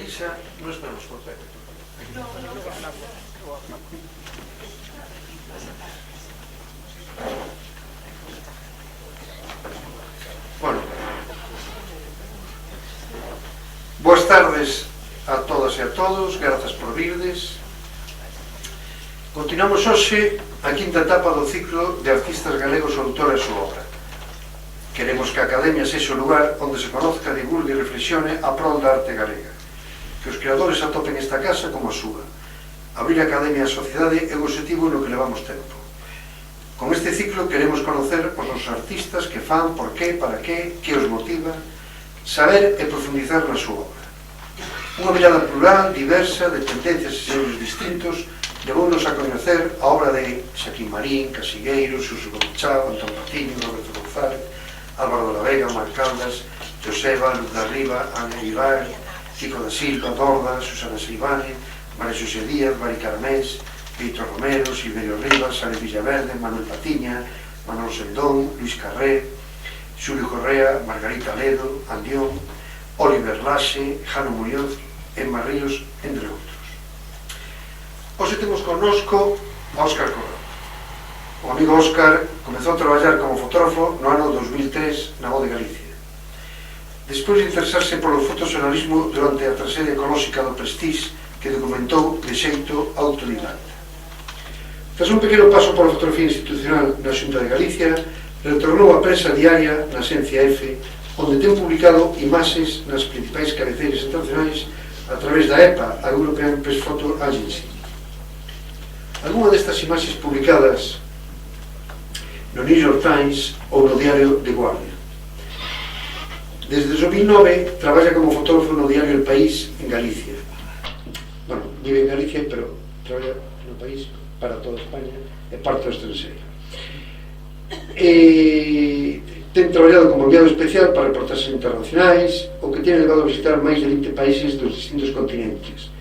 Elisa, no estamos por certo. Bueno, boas tardes a todas e a todos, grazas por virdes. Continuamos hoxe a quinta etapa do ciclo de artistas galegos ou autores súa obra. Queremos que a Academia sexa o lugar onde se conozca, divulgue e reflexione a prol da arte galega. Que os creadores atopen esta casa como a súa. Abrir a Academia á sociedade é o objetivo no que levamos tempo. Con este ciclo queremos conocer os nosos artistas, que fan, por qué, para qué, que os motiva, saber e profundizar na súa obra. Unha mirada plural, diversa, de tendencias e sellos distintos, levounos a coñecer a obra de Xaquín Marín, Casigueiro, Suso Gobichao, Antón Patiño, Roberto González, Álvaro de la Vega, Marc Caldas, Joseba, Luz da Riva, Ana Ibar, Kiko da Silva, Dorda, Susana Seivane, María Xosé Díaz, Mari Caramés, Víctor Romero, Silverio Rivas, Ale Villaverde, Manuel Patiña, Manolo Sendón, Luis Carré, Xulio Correa, Margarita Ledo, Andión, Oliver Laxe, Jano Muñoz, Emma Ríos, entre outros. Hoxe temos connosco a Óscar Corral. O amigo Óscar comezou a traballar como fotógrafo no ano 2003 na Voz de Galicia. Despois de interesarse polo fotoxornalismo durante a traxedia ecolóxica do Prestige, que documentou de xeito autodidacta. Tras un pequeno paso pola fotografía institucional na Xunta de Galicia, retornou á prensa diaria na Esencia F, onde ten publicado imaxes nas principais cabeceiras internacionais a través da EPA, a European Press Photo Agency. Algúna destas imaxes publicadas no New York Times ou no diario The Guardian. Desde 2009 traballa como fotógrafo no diario El País en Galicia. Bueno, vive en Galicia, pero traballa no país para toda España e parte do estranxeiro. Ten traballado como enviado especial para reportaxes internacionais, o que ten levado a visitar máis de 20 países dos distintos continentes,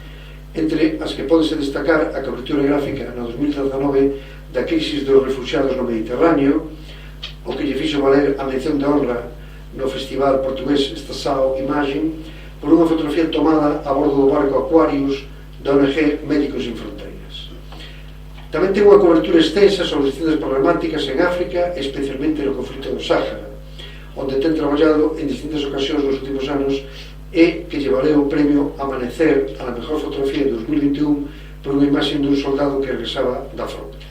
entre as que pódese destacar a cobertura gráfica no 2019 da crisis dos refugiados no Mediterráneo, o que lle fixo valer a mención de honra no festival portugués Estação Imagem por unha fotografía tomada a bordo do barco Aquarius da ONG Médicos Sin Fronteiras. Tamén ten unha cobertura extensa sobre distintas problemáticas en África, especialmente no conflito do Sáhara, onde ten traballado en distintas ocasións nos últimos anos e que lle valeu o premio Amanecer a la mejor fotografía de 2021 por unha imaxe dun soldado que regresaba da fronte.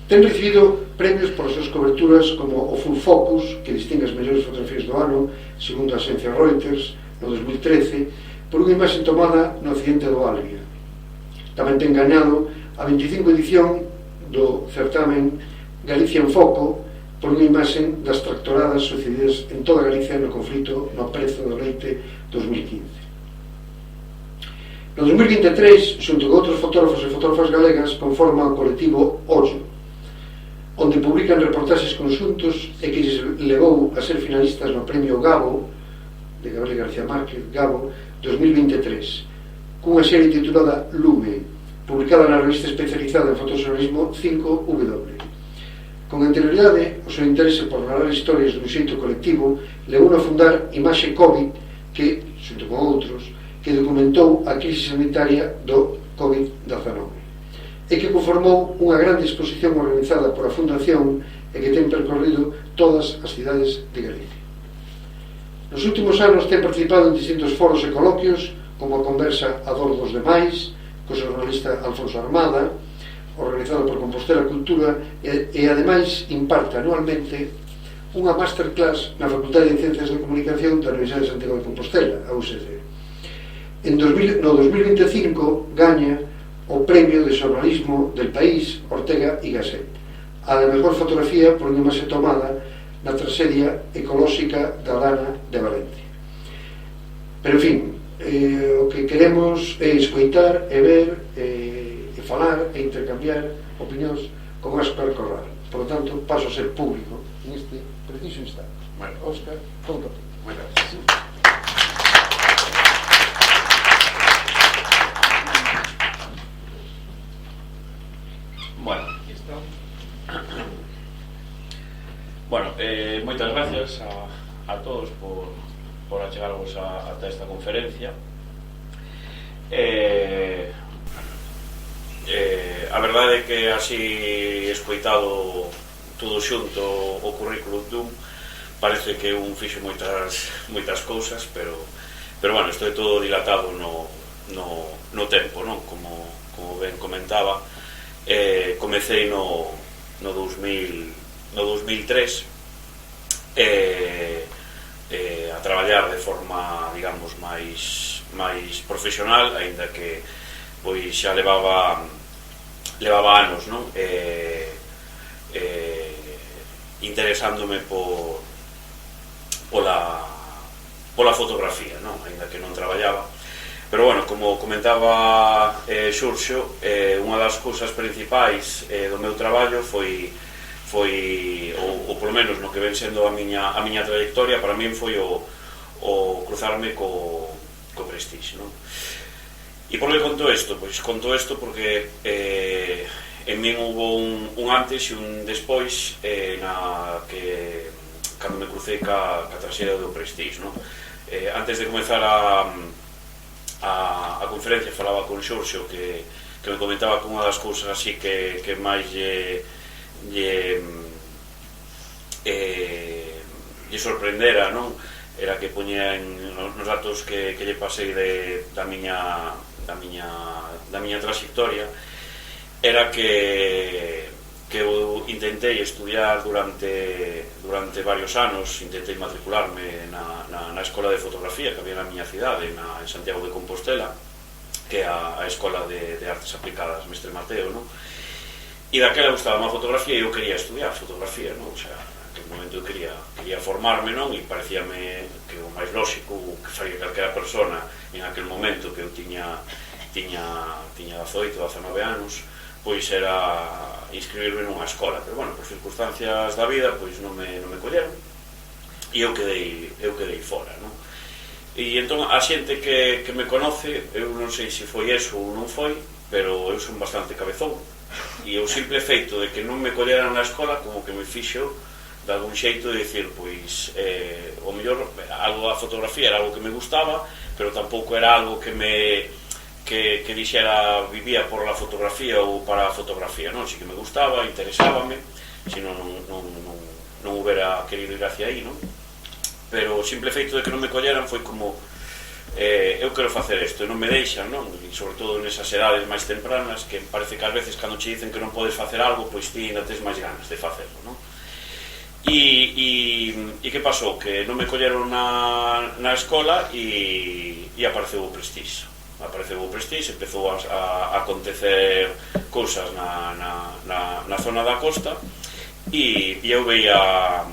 Ten recibido premios por as súas coberturas como o Full Focus, que distingue as mellores fotografías do ano, segundo a agencia Reuters, no 2013, por unha imaxe tomada no accidente do Albia. Tamén ten gañado a 25 edición do certamen Galicia en Foco por unha imaxe das tractoradas sucedidas en toda Galicia no conflito no prezo do leite 2015. No 2023, xunto con outros fotógrafos e fotógrafas galegas, conforma o colectivo Ollo, onde publican reportaxes conxuntos e que lles levou a ser finalistas no premio Gabo, de Gabriel García Márquez, Gabo, 2023, cunha serie titulada Lume, publicada na revista especializada en fotoxornalismo 5W. Con anterioridade, o seu interese por narrar historias dun xeito colectivo levou a fundar Imaxe COVID, que, xunto con outros, que documentou a crise sanitaria do COVID-19 e que conformou unha grande exposición organizada por a Fundación e que ten percorrido todas as cidades de Galicia. Nos últimos anos ten participado en distintos foros e coloquios, como a conversa A dor dos demais, co xornalista Alfonso Armada, organizado por Compostela Cultura, e ademais imparte anualmente unha masterclass na Facultade de Ciencias de Comunicación da Universidade de Santiago de Compostela, a UCC. No 2025 gaña o Premio de Xornalismo del País Ortega y Gasset, a de mellor fotografía por unha imaxe tomada na traxedia ecolóxica da Dana de Valencia. Pero, en fin, o que queremos é escoitar e ver e falar e intercambiar opinións con Óscar Corral. Por lo tanto, paso a ser público en este preciso instante. Bueno, Óscar, todo ti. Buenas gracias. Bueno, aquí está. Bueno, moitas gracias a todos por achegarvos ata esta conferencia. A verdade é que así escoitado todo xunto o currículum dun parece que un fixo moitas cousas, pero bueno, isto é todo dilatado no tempo, non? Como ben comentaba, comecei no 2003 a traballar de forma, digamos, máis profesional, aínda que pois xa levaba anos, non? Interesándome pola fotografía, non? Aínda que non traballaba. Pero bueno, como comentaba Xurxo, unha das cousas principais do meu traballo foi ou polo menos no que ven sendo a miña trayectoria, para min foi o cruzarme co Prestige, non? E por que conto isto? Pois conto isto porque en min hubo un antes e un despois cando me crucei ca traxedia do Prestige, non? Antes de comezar a conferencia falaba con Xurxo que me comentaba que unha das cousas así que máis lle sorprendera, non? Era que poñía nos datos que lle pasei da miña trayectoria, era que eu intentei estudiar durante varios anos, intentei matricularme na escola de fotografía que había na miña cidade, en Santiago de Compostela, que é a Escola de Artes Aplicadas Mestre Mateo, non? E daquela gustaba a fotografía e eu quería estudiar fotografía, non? O sea, naquele momento eu quería formarme, non? E parecíame que o máis lóxico que faría calquera persona en aquel momento que eu tiña 18, 19 anos, pois era inscribirme nunha escola, pero bueno, por circunstancias da vida, pois non me colleron e eu quedei fora, non? E entón a xente que me conoce, eu non sei se foi eso ou non foi, pero eu son bastante cabezón e o simple feito de que non me colleran na escola como que me fixo de algún xeito de dicir, pois o mellor algo da fotografía era algo que me gustaba, pero tampouco era algo que dixera vivía por la fotografía ou para a fotografía, non? Si que me gustaba, interesábame, si non hubiera querido ir hacia aí, non? Pero o simple feito de que non me colleran foi como eu quero facer isto e non me deixan, non? E sobre todo nesas edades máis tempranas, que parece que ás veces cando che dicen que non podes facer algo, pois ti ainda tes máis ganas de facerlo, non? E que pasou? Que non me colleron na escola e apareceu o Prestige. Empezou a acontecer cousas na zona da costa e eu veía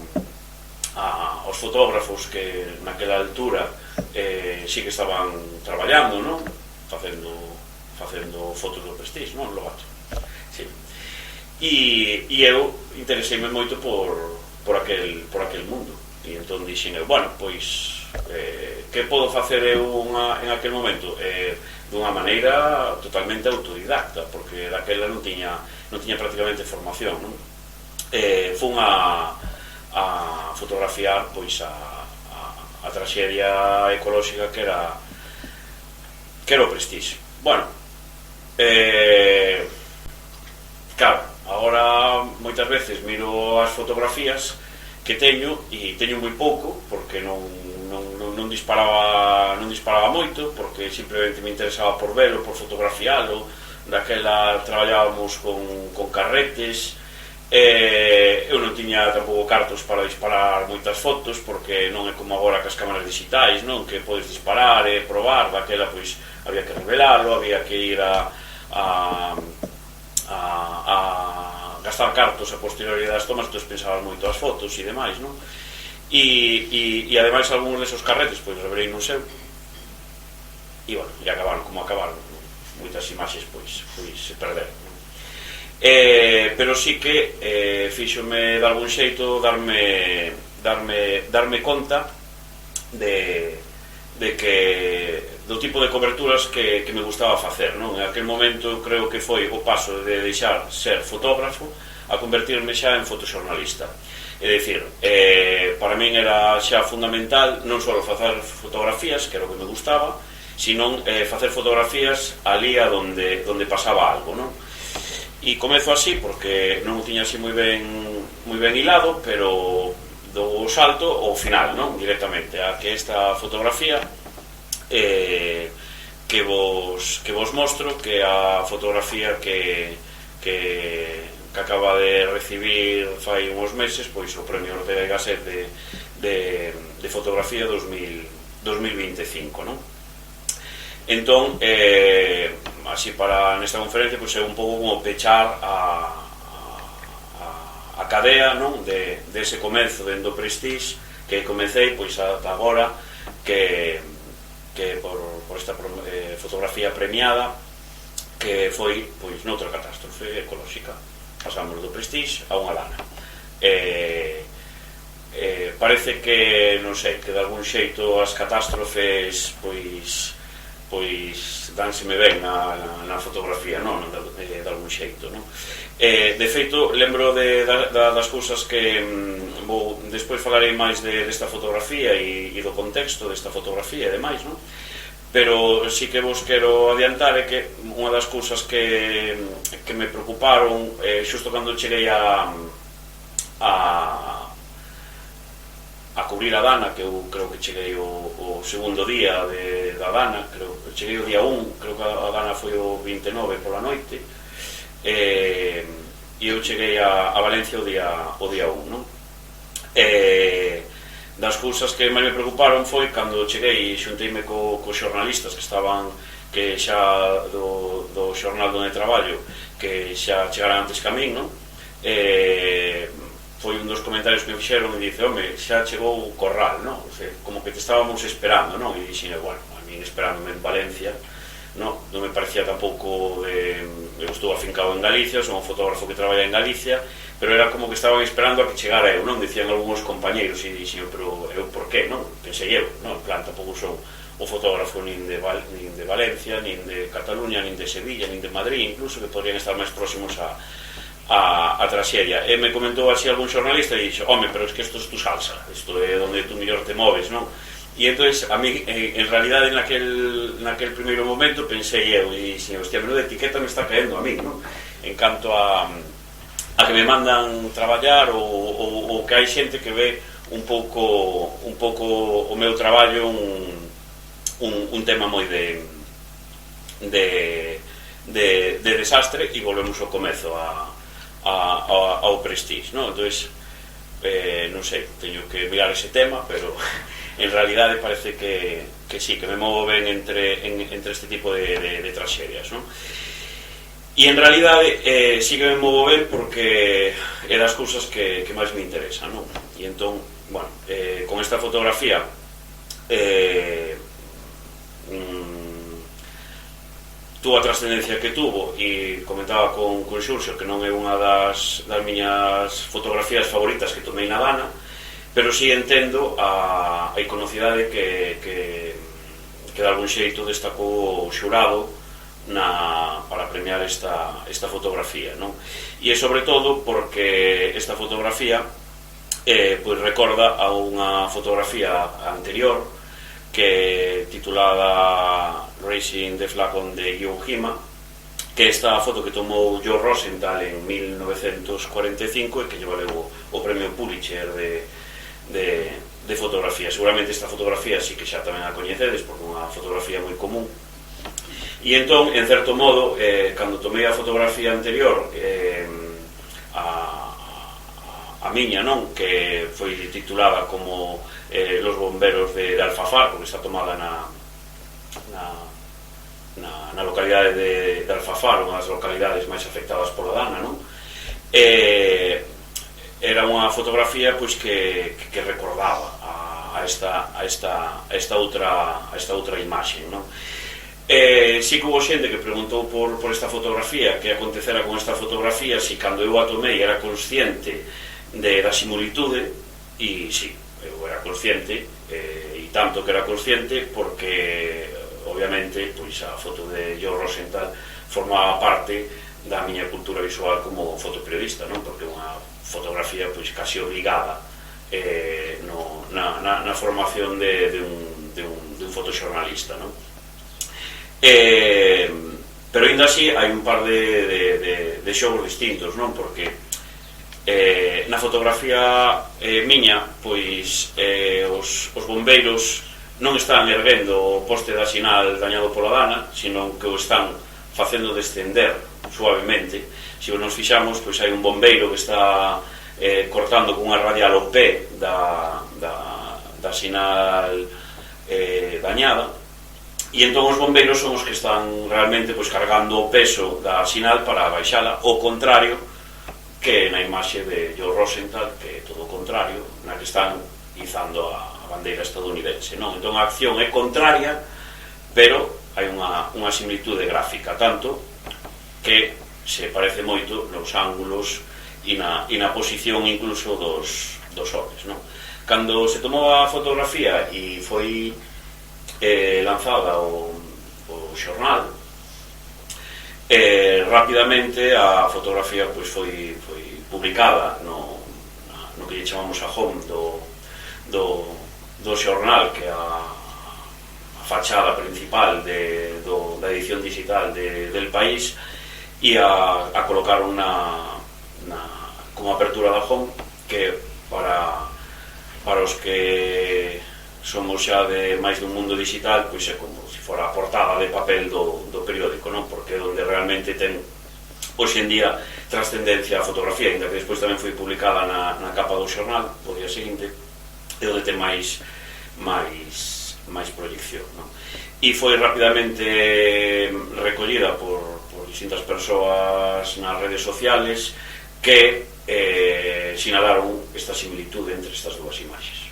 os fotógrafos que naquela altura sí que estaban traballando, non? Facendo fotos do Prestige, non? Lobato. Sí. E eu intereseime moito por aquel mundo e entón dixen eu, bueno, pois que podo facer eu en aquel momento? Dunha maneira totalmente autodidacta, porque daquela non tiña prácticamente formación, non? Fun a fotografiar pois a traxedia ecolóxica que era o Prestige. Bueno, claro, agora moitas veces miro as fotografías que teño e teño moi pouco porque non disparaba moito, porque simplemente me interesaba por velo, por fotografialo. Daquela traballábamos con carretes, eu non tiña tampouco cartos para disparar moitas fotos, porque non é como agora cas cámaras digitais, non? Que podes disparar e probar. Daquela pois había que revelarlo, había que ir a gastar cartos a posteriori das tomas, entón pensabas moito as fotos e demais, non? E ademais algúns desos carretes pois revelei non seu e bueno, e acabaron como acabaron, moitas imaxes pois se perderon, non? Pero sí que fíxome de algún xeito darme conta de que do tipo de coberturas que me gustaba facer, non? En aquel momento eu creo que foi o paso de deixar ser fotógrafo a convertirme xa en fotoxornalista. É dicir, para min era xa fundamental non só facer fotografías, que era o que me gustaba, senón facer fotografías ali a donde pasaba algo, non? E comezo así porque non o tiña así moi ben hilado, pero do salto ao final, non? Directamente a que esta fotografía que vos mostro, que é a fotografía que acaba de recibir fai uns meses pois o Premio Ortega y Gasset de fotografía 2025, non? Entón, así para nesta conferencia pois é un pouco como pechar a cadea, non? Dese comezo dentro do Prestige que comecei pois ata agora que por esta fotografía premiada que foi pois noutra catástrofe ecolóxica. Pasamos do Prestige a unha lana. Parece que, non sei, que de algún xeito as catástrofes pois dánseme ben na fotografía, non? De algún xeito, non? De feito, lembro das cousas que despois falarei máis desta fotografía e do contexto desta fotografía e demais, non? Pero sí que vos quero adiantar é que unha das cousas que me preocuparon xusto cando cheguei a cubrir a Dana, que eu creo que cheguei o segundo día da Dana, cheguei o día 1, creo que a Dana foi o 29 pola noite, e eu cheguei a Valencia o día 1, non? Das cousas que máis me preocuparon foi cando cheguei e xunteime cos xornalistas que xa do xornal onde traballo, que xa chegaran antes que a min, non? Foi un dos comentarios que me fixeron e dice, home, xa chegou o corral, non? O sea, como que te estábamos esperando, non? E dixen, bueno, a min esperándome en Valencia, non me parecía tampouco eu estou afincado en Galicia, son un fotógrafo que traballa en Galicia, pero era como que estaban esperando a que chegara eu, non? Dicían algúns compañeiros e dixen, pero eu por qué, non? Pensei eu, non? En plan, tampouco son o fotógrafo nin de Valencia, nin de Cataluña, nin de Sevilla, nin de Madrid, incluso, que podrían estar máis próximos a traxedia. E me comentou así algún xornalista e dixo, home, pero es que isto é tu salsa, isto é onde tú mellor te moves, non? E entón, a mí, en realidade, naquel primeiro momento pensei eu, e dixen, hostia, menuda etiqueta me está caendo a mí, non? En canto a que me mandan traballar ou que hai xente que ve un pouco o meu traballo un tema moi de desastre, e volvemos ao comezo ao Prestige, non? Entón, non sei, teño que mirar ese tema, pero en realidade parece que sí, que me movo ben entre este tipo de traxedias, non? E en realidade sí que me movo ben porque é das cousas que máis me interesan, non? E entón, bueno, con esta fotografía tuvo a trascendencia que tuvo, e comentaba con Xurxo que non é unha das miñas fotografías favoritas que tomei na Dana, pero sí entendo a iconocidade que de algún xeito destacou o xurado para premiar esta fotografía, non? E é sobre todo porque esta fotografía pois recorda a unha fotografía anterior que titulada Raising the Flag on the Iwo Jima, que é esta foto que tomou Joe Rosenthal en 1945 e que lle valeu o premio Pulitzer de fotografía. Seguramente esta fotografía sí que xa tamén a coñecedes porque é unha fotografía moi común. E entón, en certo modo, cando tomei a fotografía anterior, a miña, non? Que foi titulada como Los bomberos de Alfafar, porque está tomada na localidade de Alfafar, unha das localidades máis afectadas pola Dana, non? Era unha fotografía pois que recordaba a esta outra imaxe, non? Si que hubo xente que preguntou por esta fotografía, que acontecera con esta fotografía, si cando eu a tomei era consciente da similitude, e si, eu era consciente, e tanto que era consciente porque obviamente pois a foto de Joe Rosenthal formaba parte da miña cultura visual como fotoperiodista, non? Porque é unha fotografía pois casi obligada na formación de un fotoxornalista, non? Pero ainda así hai un par de xogos distintos, non? Porque na fotografía miña, pois os bombeiros non están erguendo o poste da sinal dañado pola dana, sino que o están facendo descender suavemente. Se nos fixamos, pois hai un bombeiro que está cortando con unha radial o pé da sinal dañada, e entón os bombeiros son os que están realmente pois cargando o peso da sinal para baixala, ao contrario que na imaxe de Joe Rosenthal, que é todo o contrario, na que están izando a bandeira estadounidense, non? Entón a acción é contraria, pero hai unha similitude gráfica, tanto que se parece moito nos ángulos e na posición incluso dos homes, non? Cando se tomou a fotografía e foi lanzada o xornal, rapidamente a fotografía pois foi publicada no que lle chamamos a home do xornal, que é a fachada principal da edición digital del país, e a colocaron como apertura da home, que para os que somos xa de máis dun mundo digital, pois é como se fora a portada de papel do periódico, non? Porque é onde realmente ten hoxe en día trascendencia a fotografía, ainda que despois tamén foi publicada na capa do xornal o día seguinte, é onde ten máis proyección, non? E foi rapidamente recollida por distintas persoas nas redes sociales que sinalaron esta similitude entre estas dúas imaxes.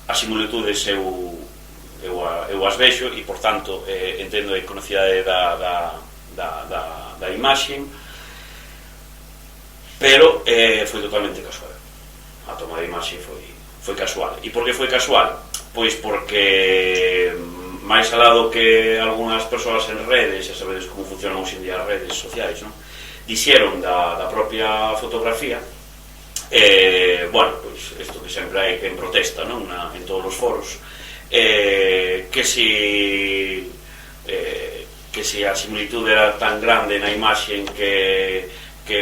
As similitudes eu as vexo e, por tanto, entendo a iconocidade da imaxe, pero foi totalmente casual. A toma de imaxe foi casual. E por que foi casual? Pois porque, máis alado que algunhas persoas en redes, xa sabedes como funcionan hoxe en día as redes sociais, non? Dixeron da propia fotografía, bueno, pois isto que sempre hai quen protesta, non? En todos os foros, que si a similitude era tan grande na imaxe que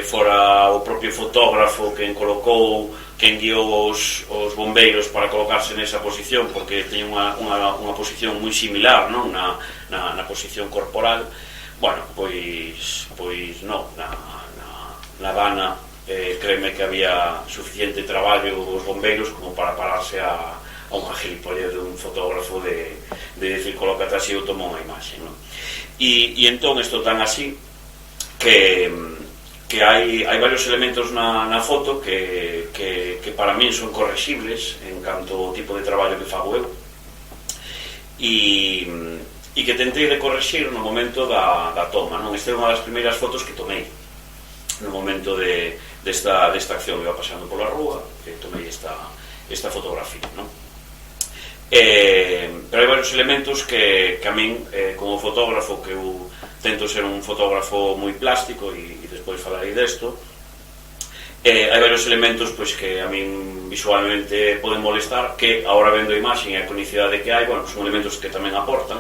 fora o propio fotógrafo quen colocou, quen guiou os bombeiros para colocarse nesa posición, porque teñen unha posición moi similar, non? Na posición corporal. Bueno, pois non, na dana créeme que había suficiente traballo dos bombeiros como para pararse a unha gilipollez de un fotógrafo de decir colócate así ou toma unha imaxe, non? E entón isto tan así que hai varios elementos na foto que para min son correxibles en canto ao tipo de traballo que fago eu, e que tentei de correxir no momento da toma, non? Esta é unha das primeiras fotos que tomei no momento desta acción. Iba pasando pola rúa e tomei esta fotografía, non? Pero hai varios elementos que a min, como fotógrafo, que eu tento ser un fotógrafo moi plástico e despois falarei desto, hai varios elementos pois que a min visualmente poden molestar, que agora vendo a imaxe e a conicidade que hai, bueno, son elementos que tamén aportan,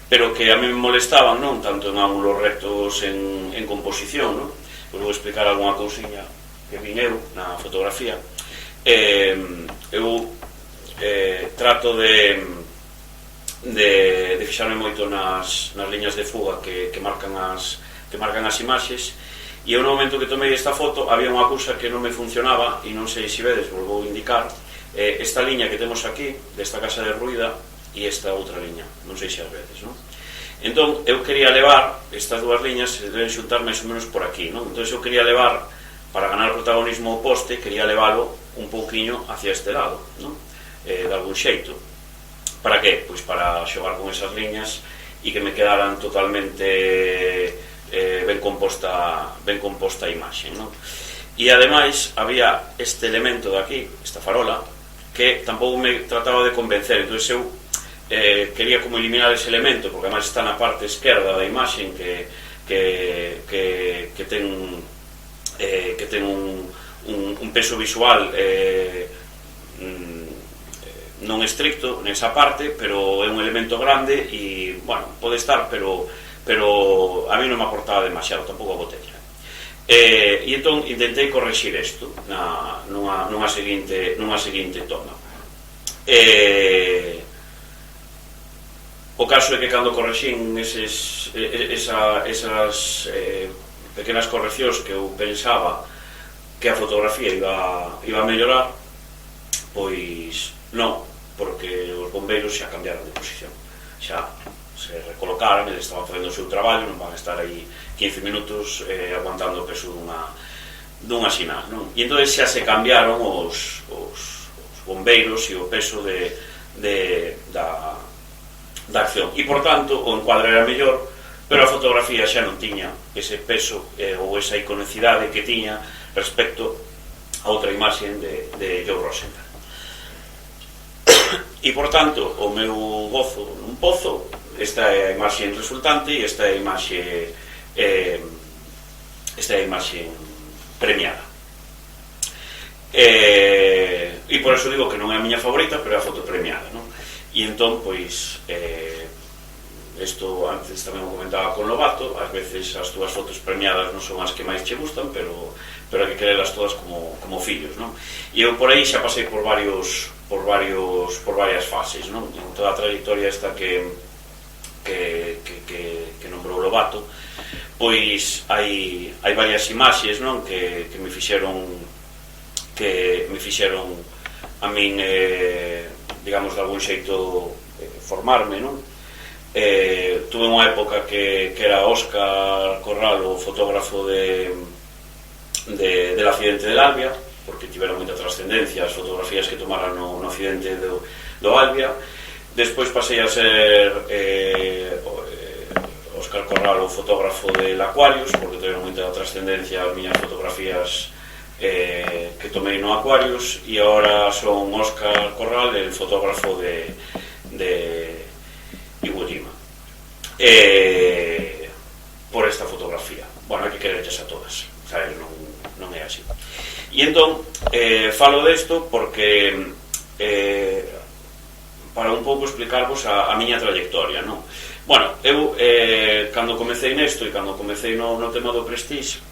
pero que a min me molestaban, non tanto en ángulos rectos en composición, non? Pois vou explicar algunha cousiña que vin eu na fotografía. Eu trato de fixarme moito nas liñas de fuga que marcan as imaxes, e eu no momento que tomei esta foto había unha cousa que non me funcionaba, e non sei se vedes, vos vou indicar esta liña que temos aquí desta casa de Ruida e esta outra liña, non sei se as vedes, non? Entón eu quería levar estas dúas liñas, se deben xuntar máis ou menos por aquí, non? Entón eu quería levar, para ganar protagonismo ao poste, quería leválo un pouquiño hacia este lado, non? De algún xeito. Para que? Pois para xogar con esas liñas e que me quedaran totalmente ben composta a imaxe, non? E ademais había este elemento de aquí, esta farola, que tampouco me trataba de convencer. Entón eu quería como eliminar ese elemento, porque ademais está na parte esquerda da imaxe que ten un peso visual non estricto nesa parte, pero é un elemento grande e, bueno, pode estar, pero a mí non me aportaba demasiado, tampouco a botella. E entón intentei correxir isto nunha seguinte toma. O caso é que cando correxín esas pequenas correccións que eu pensaba que a fotografía iba a mellorar, pois non, porque os bombeiros xa cambiaron de posición, xa se recolocaron, eles estaban facendo o seu traballo, non van a estar aí 15 minutos aguantando o peso dunha sinal, non? E entón xa se cambiaron os bombeiros e o peso da acción, e por tanto o encuadre era mellor, pero a fotografía xa non tiña ese peso ou esa iconicidade que tiña respecto a outra imaxe de Joe Rosenthal. E por tanto o meu gozo nun pozo, esta é a imaxe resultante e esta é a imaxe premiada. E por eso digo que non é a miña favorita, pero é a foto premiada, non? E entón, pois, isto antes tamén o comentaba con Lobato, ás veces as túas fotos premiadas non son as que máis che gustan, pero hai que querelas todas como fillos, non? E eu por aí xa pasei por varias fases, non? En toda a trayectoria esta que nombrou Lobato, pois hai varias imaxes, non? Que me fixeron a min, digamos, de algún xeito formarme, non? Tuve unha época que era Óscar Corral, o fotógrafo del accidente del Albia, porque tiveron moita trascendencia as fotografías que tomaran no accidente do Albia. Despois pasei a ser Óscar Corral, o fotógrafo del Aquarius, porque tiveron moita trascendencia as miñas fotografías que tomei no Aquarius, e agora son Óscar Corral, el fotógrafo de Iwo Jima, por esta fotografía. Bueno, hai que quererles a todas, sabes, non é así. E entón, falo desto porque para un pouco explicarvos a miña trayectoria, non? Bueno, eu cando comecei nesto e cando comecei no tema do Prestige,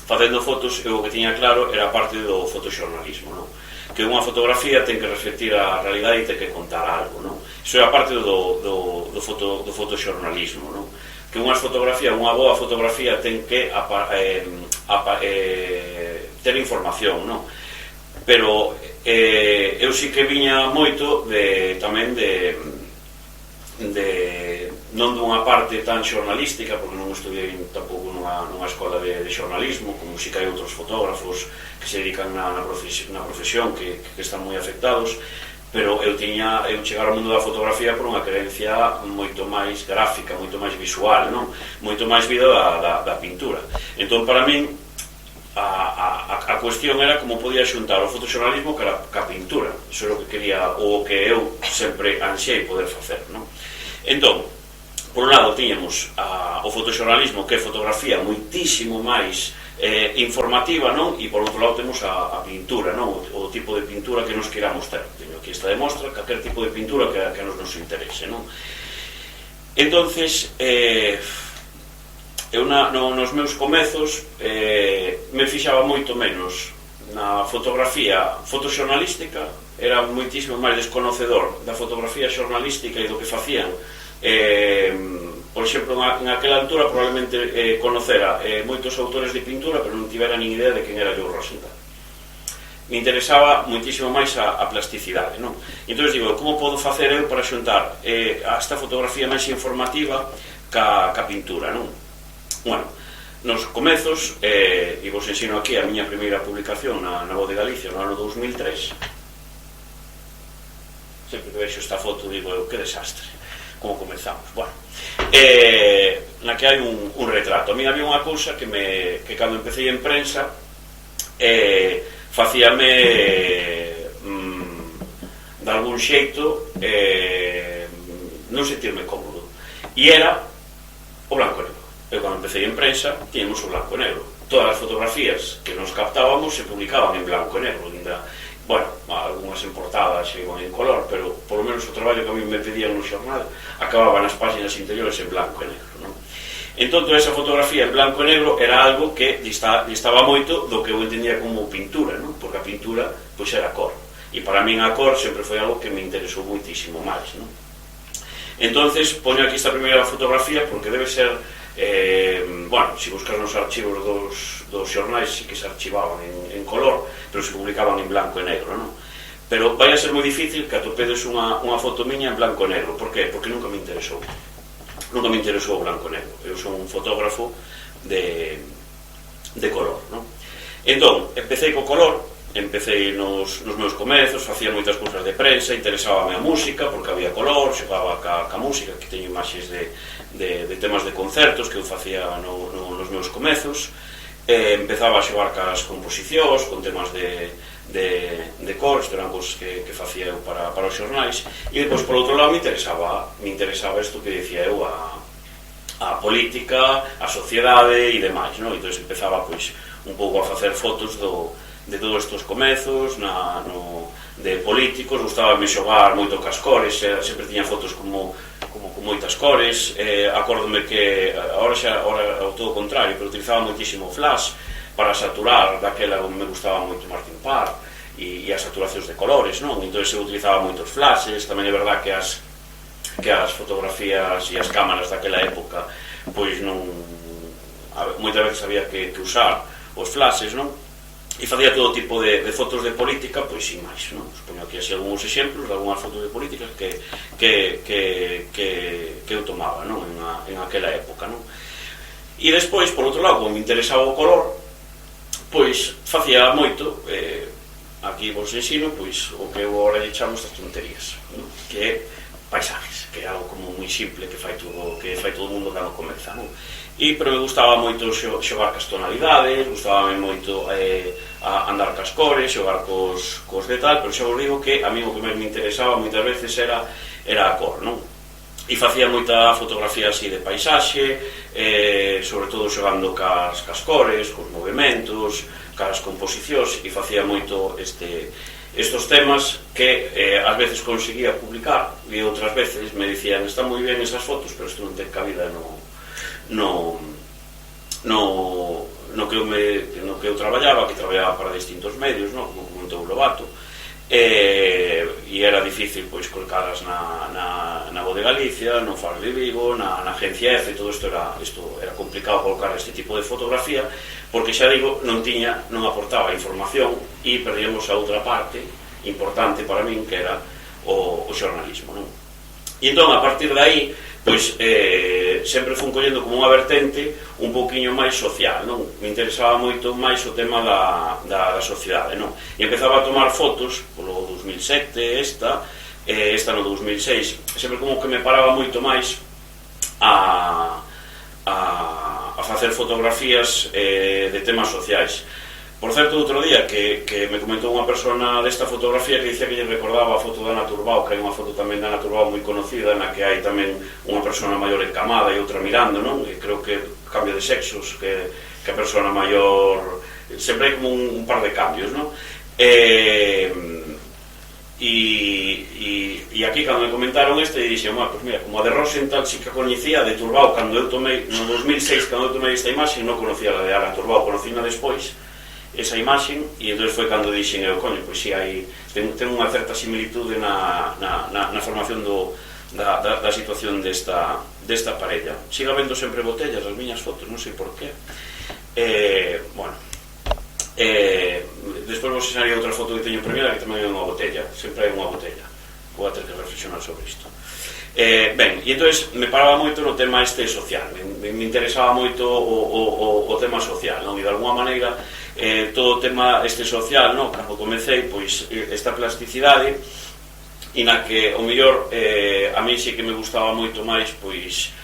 facendo fotos, eu o que tiña claro era a parte do fotoxornalismo, non? Que unha fotografía ten que reflectir a realidade e ten que contar algo, non? Iso é a parte do fotoxornalismo, non? Que unha boa fotografía ten que ter información, non? Pero eu sí que viña moito tamén non dunha parte tan xornalística, porque non estudei tampouco nunha escola de xornalismo, como si que hai outros fotógrafos que se dedican na profesión que están moi afectados, pero eu chegar ao mundo da fotografía por unha creencia moito máis gráfica, moito máis visual, non? Moito máis vida da pintura. Entón, para min, a cuestión era como podía xuntar o fotoxornalismo ca pintura. Iso é o que quería, ou o que eu sempre ansiei poder facer, non? Entón, por un lado tiñamos o fotoxornalismo, que é fotografía moitísimo máis informativa, non? E por outro lado temos a pintura, non? O tipo de pintura que nos queramos ter. Teño aquí esta demostra, calquer tipo de pintura que nos interese, non? Entonces, eu nos meus comezos me fixaba moito menos na fotografía fotoxornalística, era moitísimo máis desconocedor da fotografía xornalística e do que facían. Por exemplo, en aquela altura probablemente conocera moitos autores de pintura, pero non tivera nin idea de quen era Joe Rosenthal. Me interesaba moitísimo máis a plasticidade, non? Entón digo, como podo facer eu para xuntar esta fotografía máis informativa ca pintura, non? Bueno, nos comezos, e vos ensino aquí a miña primeira publicación na Voz de Galicia no ano 2003. Sempre que vexo esta foto digo, que desastre, como comezamos. Bueno, na que hai un retrato. A mí había unha cousa que cando empecé en prensa facíame de algún xeito non sentirme cómodo, e era o blanco e negro. Eu cando empecé en prensa tiñamos o blanco e negro. Todas as fotografías que nos captábamos se publicaban en blanco e negro. Bueno, algunhas en portadas se iban en color, pero polo menos o traballo que a mí me pedían no xornal acababa nas páxinas interiores en blanco e negro, non? Entón, esa fotografía en blanco e negro era algo que distaba moito do que eu entendía como pintura, non? Porque a pintura, pois, era cor. E para min a cor sempre foi algo que me interesou moitísimo máis, non? Entonces, poño aquí esta primeira fotografía porque debe ser, bueno, se buscas nos archivos dos xornais sí que se archivaban en color, pero se publicaban en blanco e negro, non? Pero vai a ser moi difícil que atopedes unha foto miña en blanco e negro. Por qué? Porque nunca me interesou. Nunca me interesou o blanco e negro. Eu son un fotógrafo de color, non? Entón, empecé co color, empecé nos meus comezos, facía moitas cousas de prensa, interesábame a música, porque había color, xogaba ca música, que teño imaxes de temas de concertos que eu facía nos meus comezos, empezaba a xogar cas composicións, con temas de cor, isto eran cousas que facía eu para os xornais, e depois, por outro lado, me interesaba isto que dicía eu, a política, a sociedade e demais, non? Entón, empezaba, pois, un pouco a facer fotos de todos estes comezos, de políticos, gustaba me xogar moito cas cores, sempre tiña fotos con moitas cores, acórdome que, agora todo o contrario, pero utilizaba moitísimo flash para saturar, daquela me gustaba moito Martin Parr, e as saturacións de colores, non? Entón eu utilizaba moitos flashes, tamén é verdad que as fotografías e as cámaras daquela época, pois non, moitas veces había que usar os flashes, non? E facía todo tipo de fotos de política, pois sin máis, non? Poño aquí así algúns exemplos de algunhas fotos de políticas que eu tomaba, non? En aquela época, non? E despois, por outro lado, como me interesaba o color, pois facía moito, aquí vos ensino, pois o que eu agora lle chamo estas tonterías, non? Que é paisajes, que é algo como moi simple que fai todo o mundo cando comeza, non? Pero me gustaba moito xogar cas tonalidades, gustaba moito andar cas cores, xogar cos de tal, pero xa vos digo que a mí o que me interesaba moitas veces era a cor, non? E facía moita fotografía así de paisaxe, sobre todo xogando cas cores, cos movimentos, cas composicións, e facía moito estos temas que ás veces conseguía publicar, e outras veces me dicían, están moi ben esas fotos, pero isto non ten cabida no que eu traballaba, para distintos medios, non? Como comentou Lobato, e era difícil pois colcadas na Voz de Galicia, no Faro de Vigo, na Agencia F, todo isto era complicado colocar este tipo de fotografía, porque xa digo, non aportaba información e perdíamos a outra parte importante para min, que era o xornalismo, non? E entón, a partir de aí, pois sempre fun collendo como unha vertente un pouquiño máis social, non? Me interesaba moito máis o tema da sociedade, non? E empezaba a tomar fotos polo 2007, esta no 2006, sempre como que me paraba moito máis a facer fotografías de temas sociais. Por certo, outro día que me comentou unha persona desta fotografía que dicía que lle recordaba a foto da Ana Turbao, que hai unha foto tamén da Ana Turbao moi conocida, na que hai tamén unha persona maior encamada e outra mirando, non? E creo que cambio de sexos, que a persona maior sempre hai como un par de cambios, non? E aquí cando me comentaron e dixen, pois mira, como a de Rosenthal sí que coñecía, de Turbao cando eu tomei no 2006, cando eu tomei esta imaxe, non conocía a de Ana Turbao, conocína despois esa imaxe, e entón foi cando dixen eu, coño, pois si ten unha certa similitude na formación da situación desta parella. Siga vendo sempre botellas as miñas fotos, non sei por qué. Bueno, despois vos enseñarei outra foto que teño premiada, que tamén é unha botella, sempre hai unha botella, vou a ter que reflexionar sobre isto. Ben, e entón me paraba moito no tema social, me interesaba moito o tema social, non? E de alguma maneira todo o tema social, non? Cando comecei, pois, esta plasticidade, e na que, o mellor, a mí sí que me gustaba moito máis, pois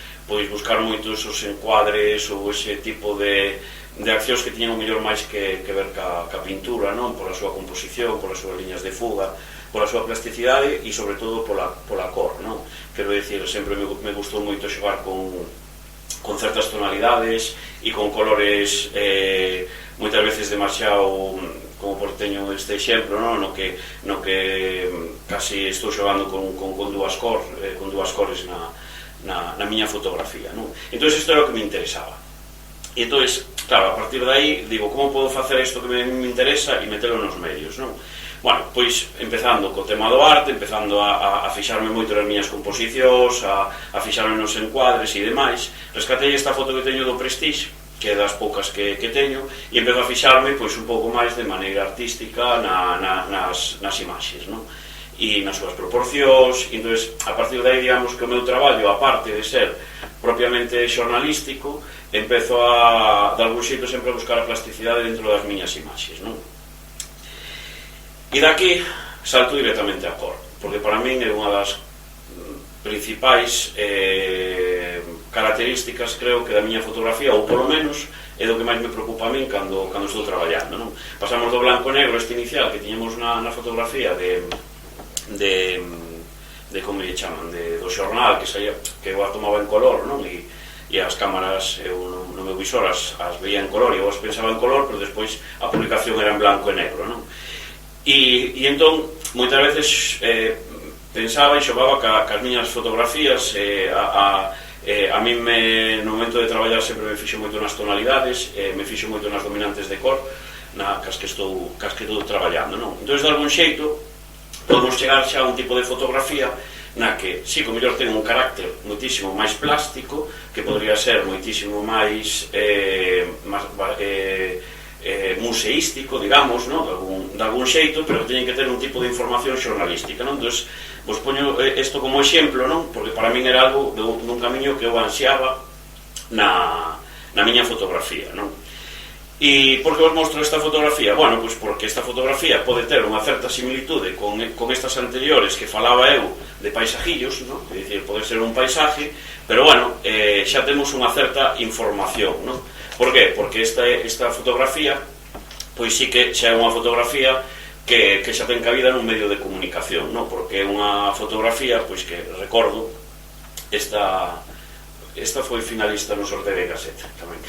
buscar moito esos encuadres ou ese tipo de accións que tiñan o mellor máis que ver ca pintura, non? Pola súa composición, polas súas liñas de fuga, pola súa plasticidade e, sobre todo, pola cor, non? Quero dicir, sempre me gustou moito xogar con certas tonalidades e con colores moitas veces demasiado por teño este exemplo, no que casi estou xogando con dúas cores na miña fotografía, non? Entón isto era o que me interesaba. E entón, claro, a partir de aí digo, como podo facer isto que me interesa e metelo nos medios, non? Bueno, pois empezando co tema do arte, empezando a fixarme moito nas miñas composicións, a fixarme nos encuadres e demais. Rescatei esta foto que teño do Prestige, que é das poucas que teño, e empezo a fixarme pois un pouco máis de maneira artística nas imaxes, non? E nas súas proporcións. E entón, a partir de aí, digamos que o meu traballo, aparte de ser propiamente xornalístico, empezo de algún xeito sempre a buscar a plasticidade dentro das miñas imaxes, non? E daqui salto directamente a cor, porque para min é unha das principais características, creo, que da miña fotografía, ou polo menos é do que máis me preocupa a min cando estou traballando, non? Pasamos do blanco e negro, este inicial que tiñemos na fotografía de como lle chaman, do xornal que eu a tomaba en color, non? E as cámaras, eu no meu visor as veía en color e eu as pensaba en color, pero despois a publicación era en blanco e negro, non? E entón, moitas veces pensaba e xogaba cas miñas fotografías. A min no momento de traballar sempre me fixo moito nas tonalidades, me fixo moito nas dominantes de cor, cas que estou traballando, non? Entón, de algún xeito, podemos chegar xa a un tipo de fotografía na que, si, como mellor ten un carácter moitísimo máis plástico, que podría ser moitísimo máis museístico, digamos, de algún xeito, pero que teñen que ter un tipo de información xornalística, non? Entón, vos poño isto como exemplo, non? Porque para min era algo dun camiño que eu ansiaba na miña fotografía, non? E por que vos mostro esta fotografía? Bueno, pois porque esta fotografía pode ter unha certa similitude con estas anteriores que falaba eu de paisajillos, non? É dicir, pode ser un paisaje, pero bueno, xa temos unha certa información, non? Por qué? Porque esta fotografía, pois sí que xa é unha fotografía que xa ten cabida nun medio de comunicación, non? Porque é unha fotografía, pois que recordo, esta foi finalista no sorteo de Gaseta, tamén.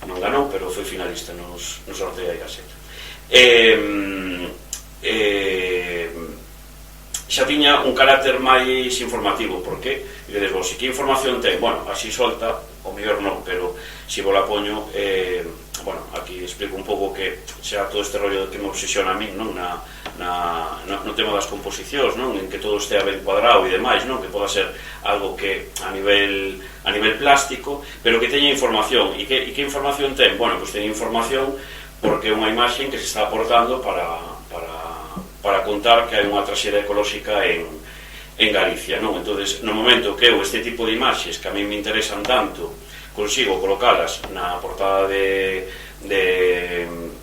Non ganou, pero foi finalista no sorteo de Gaseta. Xa tiña un carácter máis informativo, porque, diredes vos, que información ten? Bueno, así solta, o mellor non, pero se vos la poño, bueno, aquí explico un pouco que xa todo este rollo que me obsesiona a min, non? No tema das composicións, non? En que todo estea ben cuadrado e demais, non? Que poda ser algo que a nivel plástico, pero que teña información. E que información ten? Bueno, pois ten información porque é unha imaxe que se está aportando para contar que hai unha traxedia ecolóxica en Galicia, non? Entonces, no momento que eu este tipo de imaxes que a mí me interesan tanto consigo colocalas na portada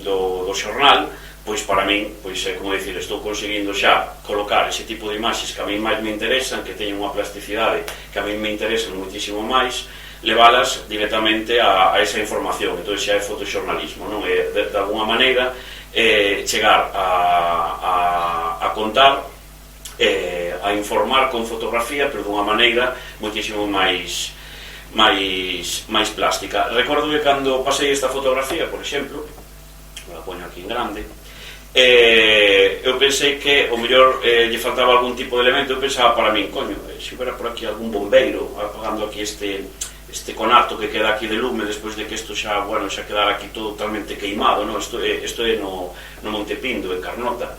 do xornal, pois para min, pois é como dicir, estou conseguindo xa colocar ese tipo de imaxes que a mí máis me interesan, que teñen unha plasticidade que a mí me interesan muitísimo máis, levalas directamente a esa información. Entón xa é fotoxornalismo, non? É, de alguna maneira, chegar a contar, a informar con fotografía, pero dunha maneira muitísimo máis plástica. Recordo que cando pasei esta fotografía, por exemplo, la poño aquí en grande, eu pensei que o mellor lle faltaba algún tipo de elemento. Eu pensaba para min, coño, se houbera por aquí algún bombeiro apagando aquí este conato que queda aquí de lume despois de que isto xa, bueno, xa quedara aquí todo totalmente queimado, no? Isto é no Monte Pindo, en Carnota.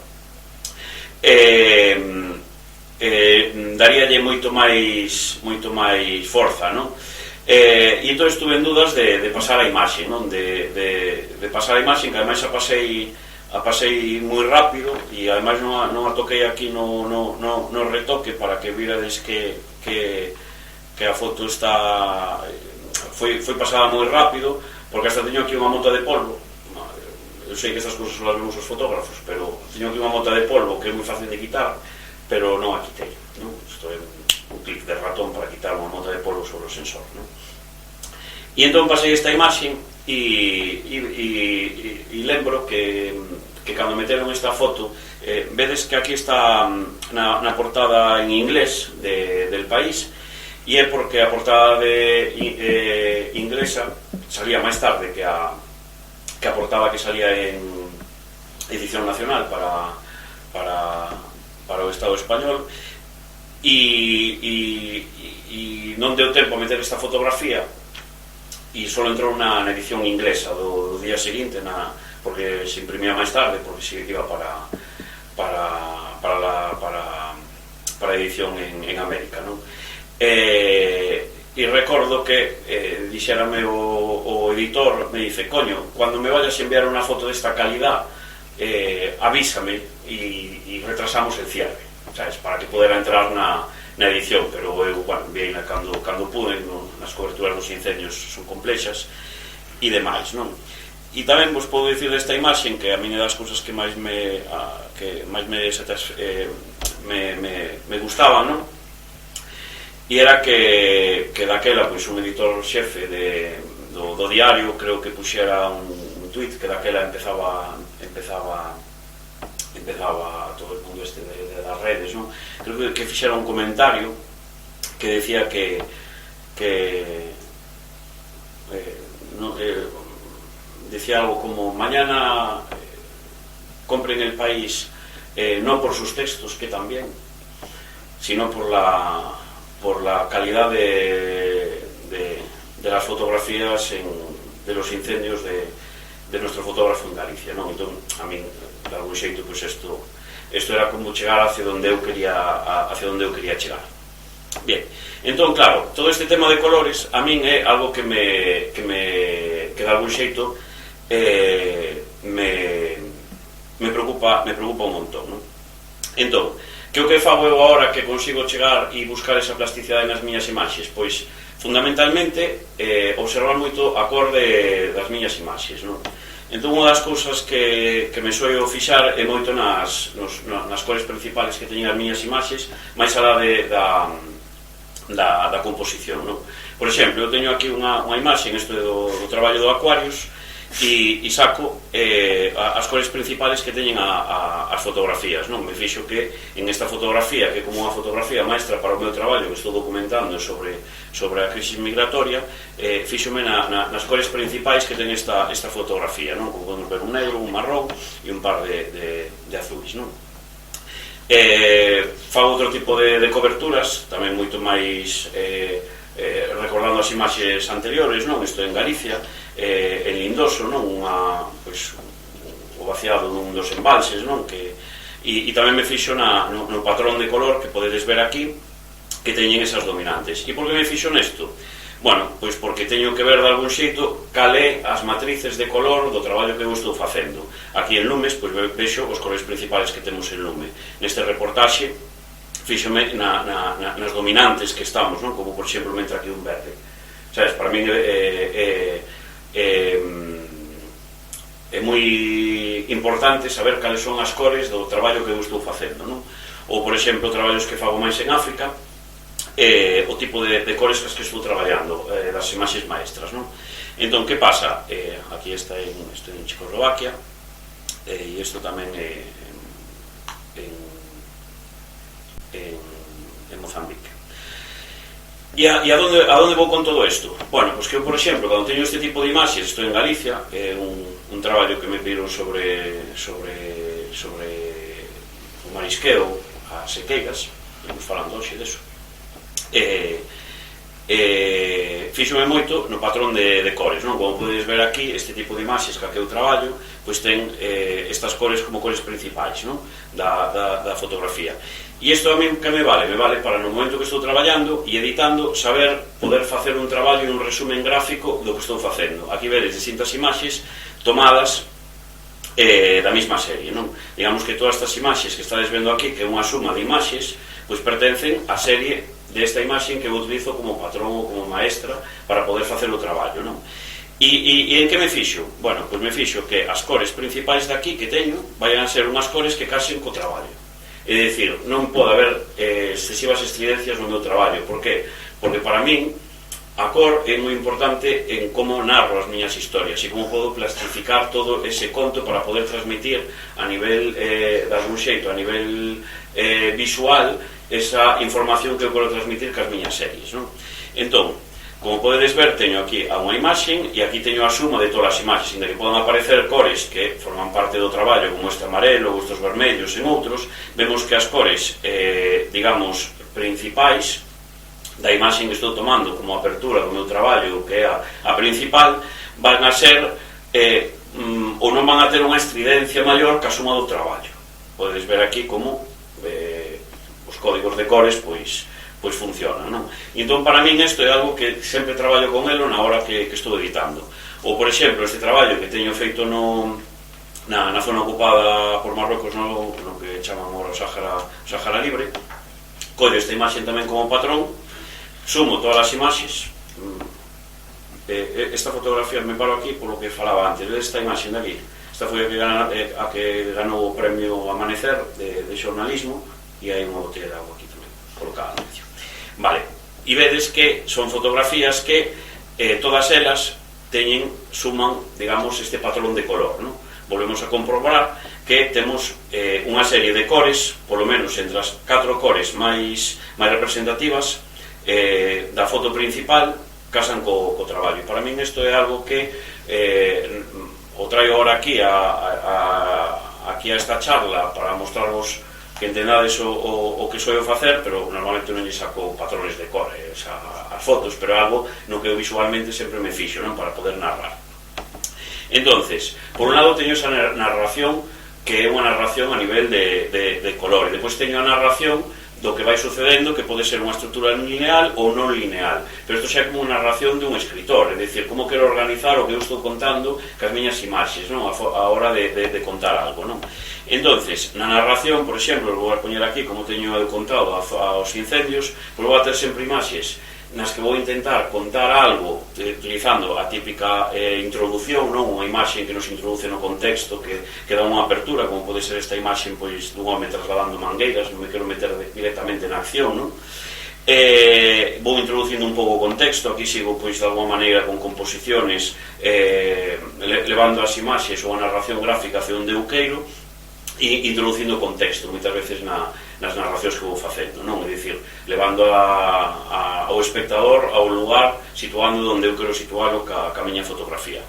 Daríalle moito máis forza, non? E entón estuve en dudas de pasar a imaxe, non? De pasar a imaxe, que ademais a pasei moi rápido, e ademais non a toquei aquí no retoque para que virades que a foto está foi pasada moi rápido, porque hasta teño aquí unha mota de polvo. Eu sei que estas cousas son as vemos os fotógrafos, pero teño aquí unha mota de polvo que é moi fácil de quitar, pero non a quitei, non? Isto é un clic de ratón para quitar unha mota de polvo sobre o sensor, non? E entón pasei esta imaxe e lembro que cando meteron esta foto, vedes que aquí está na portada en inglés del País, e é porque a portada inglesa salía máis tarde que a portada que salía edición nacional para o Estado español, e non deu tempo a meter esta fotografía, e só entrou na edición inglesa do día seguinte, porque se imprimía máis tarde, porque se iba para a edición en América, non? E recordo que dixérame o editor, me dice, coño, cando me vayas a enviar unha foto desta calidad, avísame e retrasamos el cierre, sabes, para que podera entrar na edición, pero eu, bueno, bien cando pude, nas coberturas dos incendios son complexas e demais, non? E tamén vos podo dicir desta imaxe que a mí é das cousas que máis me gustaban, non? E era que daquela, pois, un editor xefe do diario, creo que puxera un tuit que daquela empezaba todo el mundo este de das redes, non? Creo que fixera un comentario que decía que decía algo como mañana compren el país no por sus textos, que también, sino por la calidad de las fotografías de los incendios de nuestro fotógrafo en Galicia, non? Entón, a min, de algún xeito, pois isto era como chegar hacia onde eu quería chegar. Bien, entón, claro, todo este tema de colores a min é algo que de algún xeito me preocupa un montón, non? Entón, que o que fago eu agora que consigo chegar e buscar esa plasticidade nas miñas imaxes? Pois, fundamentalmente, observar moito a cor das miñas imaxes, non? Entón, unha das cousas que me soio fixar é moito nas cores principales que teñen as miñas imaxes, máis alá da composición, non? Por exemplo, eu teño aquí unha imaxe en isto do traballo do Aquarius e saco as cores principales que teñen as fotografías, non? Me fixo que en esta fotografía, que é como unha fotografía maestra para o meu traballo que estou documentando sobre a crisis migratoria, fíxome nas cores principais que ten esta fotografía, non? Como podemos ver un negro, un marrón e un par de azuis, non? Fago outro tipo de coberturas, tamén moito máis recordando as imaxes anteriores, non? Isto en Galicia, en Lindoso, non? O vaciado dun dos embalses, non? E tamén me fixo no patrón de color que podedes ver aquí, que teñen esas dominantes. E por que me fixo nesto? Bueno, pois porque teño que ver de algún xeito cal é as matrices de color do traballo que eu estou facendo. Aquí en Lumes, pois vexo os colores principales que temos en Lume. Neste reportaxe fíxome nas dominantes que estamos, non? Como por exemplo me entra aquí un verde. Sabes, para mí é moi importante saber cales son as cores do traballo que eu estou facendo, non? Ou por exemplo, traballos que fago máis en África, o tipo de cores que estou traballando, das imaxes maestras, non? Entón, que pasa? Aquí estou en Checoslovaquia, e isto tamén en Mozambique. E a donde vou con todo isto? Bueno, pois que eu, por exemplo, cando teño este tipo de imaxes, estou en Galicia, é un traballo que me pediron sobre o marisqueo, as sequeiras, estamos falando hoxe deso. Fíxome moito no patrón de cores, non? Como podedes ver aquí, este tipo de imaxes que eu traballo, pois ten estas cores como cores principais, non? Da fotografía. E isto a mí que me vale? Me vale para no momento que estou traballando e editando saber poder facer un traballo e un resumen gráfico do que estou facendo. Aquí vedes distintas imaxes tomadas da mesma serie, non? Digamos que todas estas imaxes que estades vendo aquí, que é unha suma de imaxes, pois pertencen á serie desta imaxe que eu utilizo como patrón ou como maestra para poder facer o traballo, non? E en que me fixo? Bueno, pois me fixo que as cores principais daqui que teño vayan a ser unhas cores que casen co traballo. É dicir, non pode haber excesivas estridencias no meu traballo. Por qué? Porque para min a cor é moi importante en como narro as miñas historias e como podo plastificar todo ese conto para poder transmitir a nivel de algún xeito, a nivel visual, esa información que eu quero transmitir cas miñas series, non? Entón, Como podedes ver, teño aquí a unha imaxe e aquí teño a suma de todas as imaxes, inda que podan aparecer cores que forman parte do traballo, como este amarelo ou estes vermellos en outros. Vemos que as cores, digamos, principais da imaxe que estou tomando como apertura do meu traballo, que é a principal, van a ser ou non van a ter unha estridencia maior que a suma do traballo. Podedes ver aquí como os códigos de cores pois funcionan, non? E entón, para min, isto é algo que sempre traballo con elo na hora que estou editando. Ou, por exemplo, este traballo que teño feito na zona ocupada por Marrocos, no que chaman o Sahara Libre, collo esta imaxe tamén como patrón, sumo todas as imaxes. Esta fotografía me paro aquí polo que falaba antes, esta imaxe de aquí. Esta foi a que ganou o premio Amanecer de xornalismo, e hai unha botella de agua aquí tamén colocada no medio. Vale, e vedes que son fotografías que todas elas suman, digamos, este patrón de color, non? Volvemos a comprobar que temos unha serie de cores, polo menos entre as 4 cores máis representativas da foto principal, casan co traballo. E para min isto é algo que o traio ahora aquí a esta charla para mostrarvos que entendades o que soio facer, pero normalmente non lle saco patrones de cores as fotos, pero é algo no que eu visualmente sempre me fixo, non? Para poder narrar. Entonces, por un lado teño esa narración, que é unha narración a nivel de color, e depois teño a narración do que vai sucedendo, que pode ser unha estrutura lineal ou non lineal, pero isto xa é como unha narración dun escritor, é dicir, como quero organizar o que eu estou contando cas miñas imaxes, non? A hora de contar algo, non? Entonces, na narración, por exemplo, vou a poñer aquí, como teño contado aos incendios, vou a ter sempre imaxes nas que vou intentar contar algo utilizando a típica introdución, non? Unha imaxe que nos introduce no contexto, que dá unha apertura, como pode ser esta imaxe pois, dun home trasladando mangueiras, non me quero meter directamente na acción, non? Vou introducindo un pouco o contexto, aquí sigo pois de alguma maneira con composiciones levando as imaxes ou a narración gráfica hacia onde eu queiro, e introducindo o contexto, moitas veces nas narracións que vou facendo, non? É dicir, levando ao espectador ao lugar, situando onde eu quero situalo ca miña fotografía.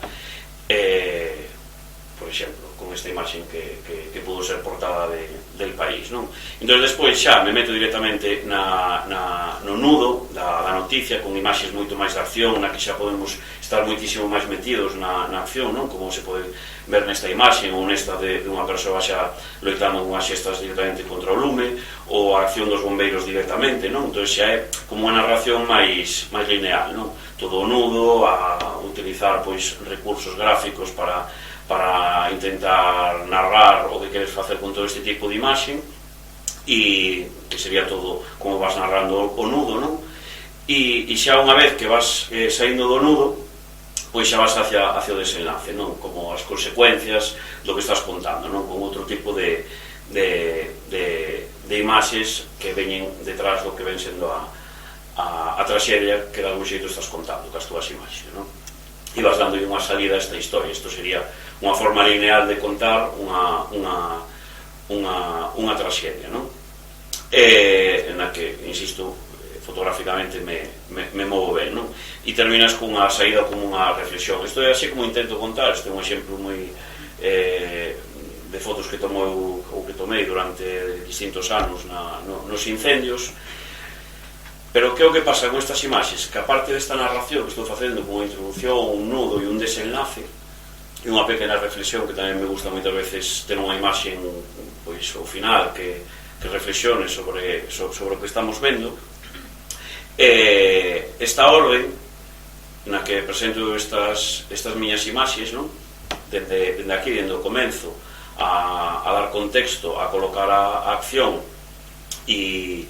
Por exemplo, con esta imaxe que pudo ser portada del país, non? Entón, despois xa me meto directamente no nudo da noticia, con imaxes moito máis de acción, na que xa podemos estar moitísimo máis metidos na acción, non? Como se pode ver nesta imaxe, ou nesta de unha persoa xa loitando con as xestas directamente contra o lume, ou a acción dos bombeiros directamente, non? Entón, xa é como unha narración máis lineal, non? Todo o nudo, a utilizar pois recursos gráficos para intentar narrar o que queres facer con todo este tipo de imaxe, e que sería todo como vas narrando o nudo, non? E xa unha vez que vas saindo do nudo, pois xa vas hacia o desenlace, non? Como as consecuencias do que estás contando, non? Con outro tipo de imaxes que veñen detrás do que ven sendo a traxedia que de algún xeito estás contando cas túas imaxes, non? E vas dando unha salida a esta historia. Isto sería unha forma lineal de contar unha traxedia, non? Na que, insisto, fotográficamente me movo ben, non? E terminas con unha saída como unha reflexión. Isto é así como intento contar. Este é un exemplo moi de fotos que tomei durante distintos anos nos incendios. Pero que é o que pasa con estas imaxes? Que aparte desta narración que estou facendo como unha introducción, un nudo e un desenlace, e unha pequena reflexión que tamén me gusta moitas veces ter unha imaxe pois, ao final que reflexione sobre o que estamos vendo, esta orden na que presento estas miñas imaxes, non? Dende aquí, dende o comenzo, a dar contexto, a colocar a acción e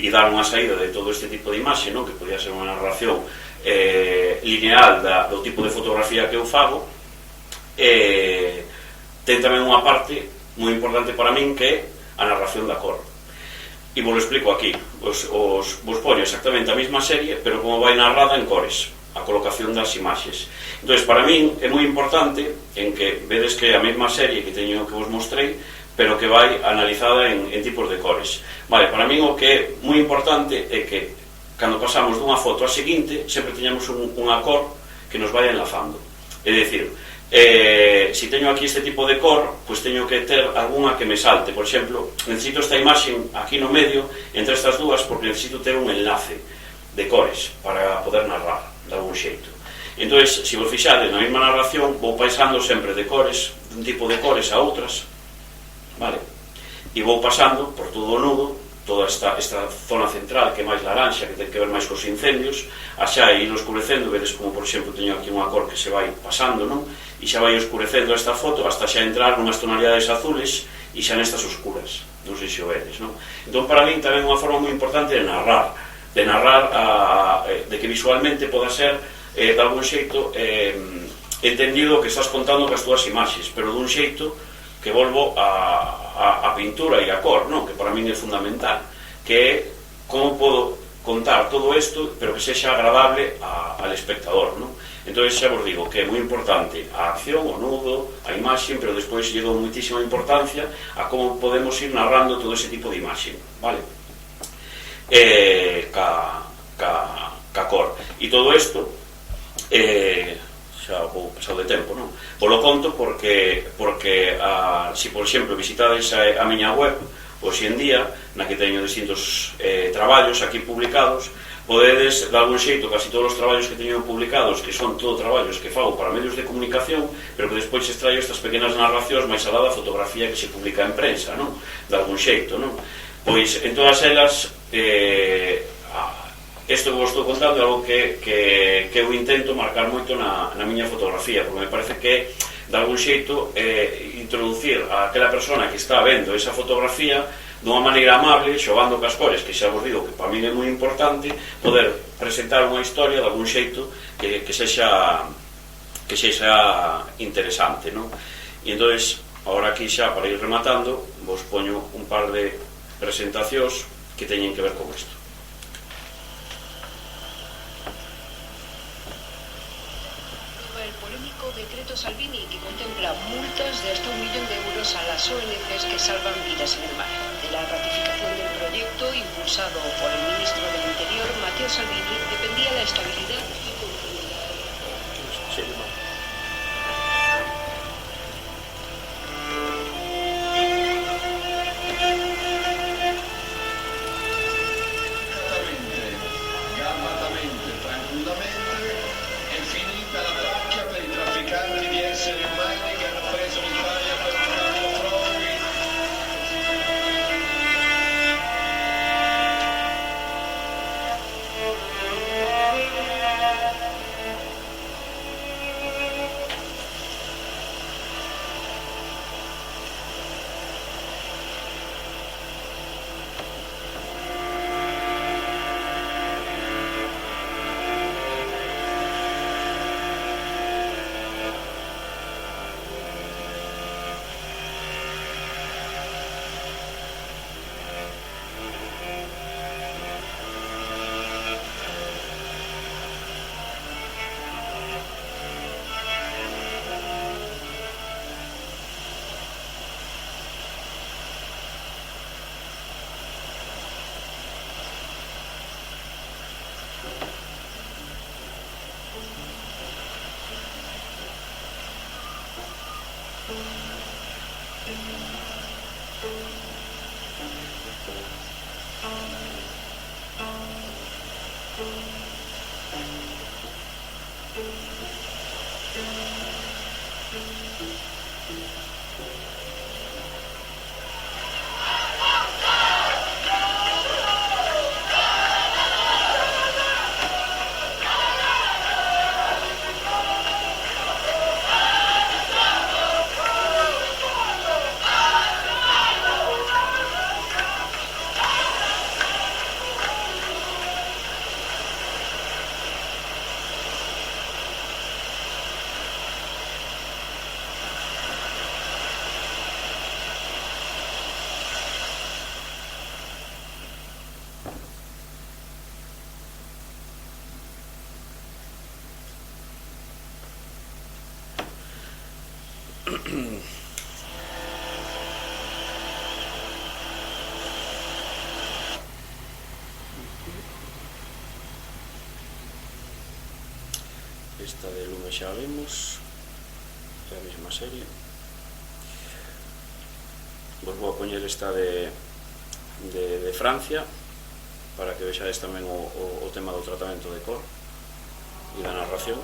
dar unha saída de todo este tipo de imaxe, non? Que podría ser unha narración lineal do tipo de fotografía que eu fago. Ten tamén unha parte moi importante para min, que é a narración da cor. E vos lo explico aquí. Vos poño exactamente a mesma serie, pero como vai narrada en cores, a colocación das imaxes. Entón, para min é moi importante en que vedes que é a mesma serie que teño que vos mostrei, pero que vai analizada en tipos de cores. Vale, para min o que é moi importante é que cando pasamos dunha foto á seguinte, sempre teñamos unha cor que nos vai enlazando. É dicir, se teño aquí este tipo de cor, pois teño que ter algunha que me salte. Por exemplo, necesito esta imaxe aquí no medio entre estas dúas porque necesito ter un enlace de cores para poder narrar de algún xeito. Entón, se vos fixades na mesma narración, vou pasando sempre de cores, dun tipo de cores a outras, vale? E vou pasando por todo o nudo, toda esta zona central que é máis laranxa, que ten que ver máis cos incendios, a xa ir oscurecendo, vedes como, por exemplo, teño aquí unha cor que se vai pasando, non? E xa vai oscurecendo esta foto hasta xa entrar nunhas tonalidades azules e xa nestas oscuras, non sei se o vedes, non? Entón, para min tamén é unha forma moi importante de narrar, de que visualmente poda ser, de algún xeito, entendido que estás contando cas túas imaxes, pero dun xeito que volvo a pintura e a cor, non? Que para min é fundamental, que é como podo contar todo isto, pero que sexa agradable al espectador, non? Entón, xa vos digo que é moi importante a acción, o nudo, a imaxe, pero despois lle dou moitísima importancia a como podemos ir narrando todo ese tipo de imaxe, vale? Ca cor. E todo isto, xa vou pasado de tempo, non? Volo conto porque se, por exemplo, visitades a miña web hoxe en día, na que teño distintos traballos aquí publicados, podedes, de algún xeito, casi todos os traballos que teño publicados, que son todo traballos que fago para medios de comunicación, pero que despois extraio estas pequenas narracións máis alá da fotografía que se publica en prensa, non? De algún xeito, non? Pois, en todas elas, isto que vos estou contando é algo que eu intento marcar moito na miña fotografía, porque me parece que de algún xeito introducir a aquela persona que está vendo esa fotografía dunha maneira amable, xogando cas cores, que xa vos digo que para mí é moi importante poder presentar unha historia de algún xeito que sexa interesante, non? E entón, agora aquí xa para ir rematando, vos poño un par de presentacións que teñen que ver con isto. Decreto Salvini, que contempla multas de hasta 1 millón de euros a las ONGs que salvan vidas en el mar. De la ratificación del proyecto, impulsado por el ministro del Interior, Matteo Salvini, dependía la estabilidad y continuidad. Sí. Garbatamente, tranquillamente, è finita la pacchia per i trafficanti di esseri umani che hanno preso l'Italia per un narcoprodi. esta de Lume xa vimos, é a mesma serie. Vos vou a poñer esta de Francia para que vexades tamén o tema do tratamento de cor e da narración.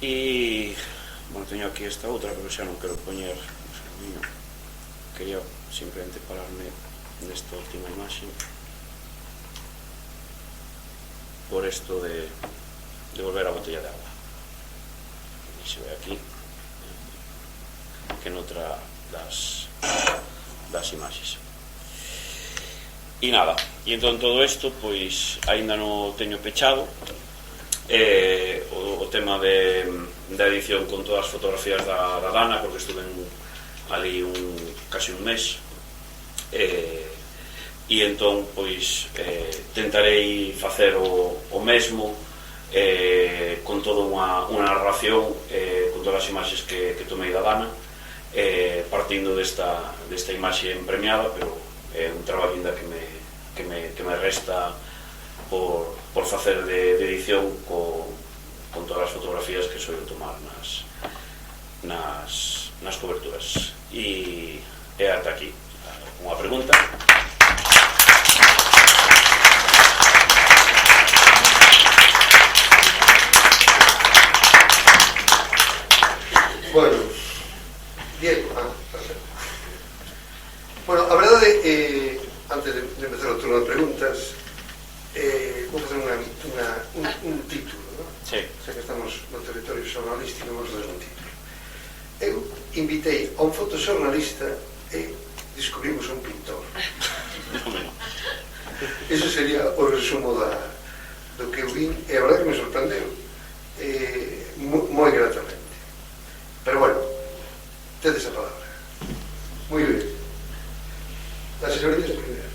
E, bueno, teño aquí esta outra, pero xa non quero poñer o escamiño. Quería simplemente pararme nesta última imaxe por esto de volver a botella de agua. E se ve aquí que noutra das imaxes. E nada, e entón todo isto pois aínda non teño pechado. O tema da edición con todas as fotografías da Dana, porque estuve ali casi un mes, e entón pois tentarei facer o mesmo con toda unha narración con todas as imaxes que tomei da Dana, partindo desta imaxe premiada, pero é un traballo ainda que me resta por facer de edición con todas as fotografías que soio tomar nas coberturas. E ata aquí unha pregunta. Bueno, Diego, perfecto. Bueno, a verdade, antes de empezar o turno de preguntas, vou facer un título, ¿no? Sí. Xa que estamos no territorio xornalístico, vamos a dar un título. Eu invitei a un fotoxornalista e descubrimos un pintor. Ese sería o resumo do que eu vin, e a verdade que me sorprendeu moi gratamente. Pero bueno, tedes a palabra. Moi ben. La señorita primero.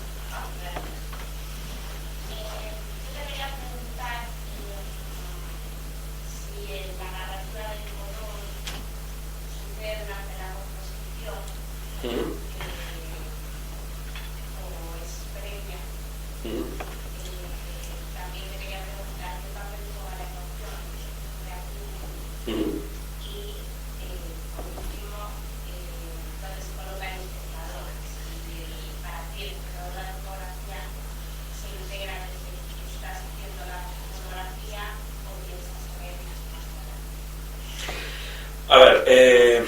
A ver,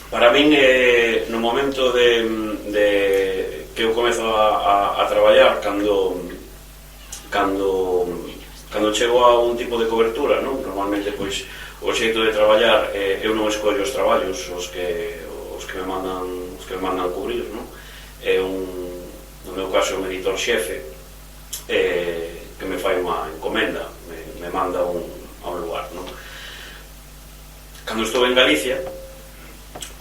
para min no momento de que eu comezo a traballar cando chego a un tipo de cobertura, non? Normalmente pois o xeito de traballar, eu non escollo os traballos os que me mandan cubrir, non? No meu caso un editor xefe que me fai unha encomenda, me manda a un lugar, non? Cando estou en Galicia,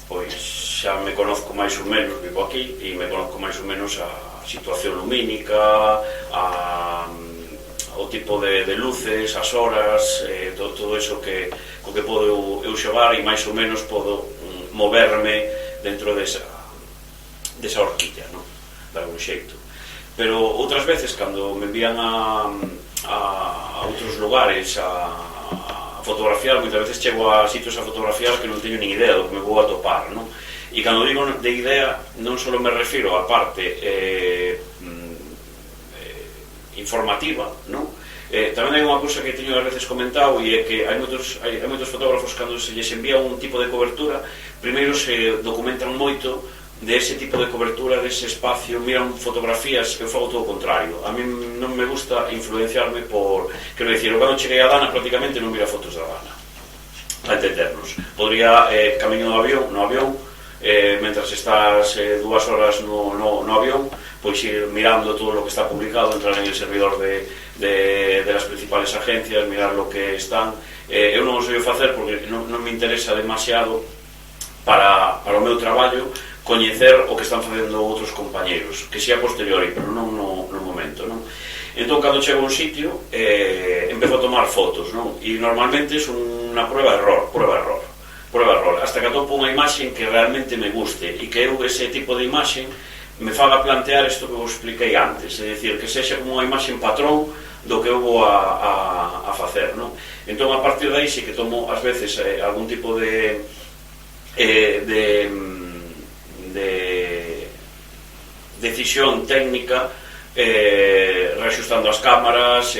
pois xa me conozco máis ou menos, vivo aquí, e me conozco máis ou menos a situación lumínica, o tipo de luces, as horas, todo eso co que podo eu xogar, e máis ou menos podo moverme dentro desa horquilla, non? De algún xeito. Pero outras veces, cando me envían a outros lugares a fotografiar, moitas veces chego a sitios a fotografiar que non teño nin idea do que me vou atopar, non? E cando digo de idea, non só me refiro á parte informativa, non? Tamén hai unha cousa que teño ás veces comentado, e é que hai moitos fotógrafos, cando se lles envía un tipo de cobertura, primeiro se documentan moito de ese tipo de cobertura, dese espacio, miran fotografías. Eu fago todo o contrario. A mí non me gusta influenciarme por... Quero dicir, cando cheguei a Dana praticamente non mira fotos da Dana, a entendernos. Podría, camiño no avión, mentras estás 2 horas no avión, pois ir mirando todo o que está publicado, entrar en el servidor de las principales agencias, mirar lo que están. Eu non o sei facer porque non me interesa demasiado para o meu traballo coñecer o que están facendo outros compañeros, que sea posteriori, pero non no momento, non? Entón, cando chego a un sitio, empezo a tomar fotos, non? E normalmente é unha prueba-error, hasta que atopo unha imaxe que realmente me guste, e que eu ese tipo de imaxe me faga plantear isto que vos expliquei antes, é dicir, que sexa como unha imaxe patrón do que eu vou a facer, non? Entón, a partir de aí, sí que tomo, ás veces, algún tipo de decisión técnica, reaxustando as cámaras,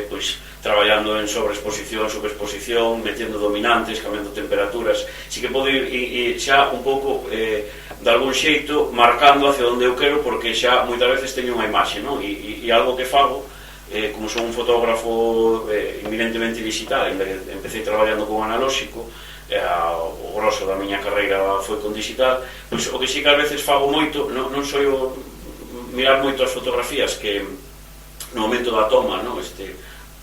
pois traballando en sobreexposición, subexposición, metendo dominantes, cambiando temperaturas. Si que podo ir xa un pouco de algún xeito marcando hacia onde eu quero, porque xa moitas veces teño unha imaxe, non? E algo que fago, como son un fotógrafo eminentemente digital, empecé traballando con analóxico, o grosso da miña carreira foi con digital, pois o que sí que ás veces fago moito, non só eu mirar moito as fotografías, que no momento da toma, non? Que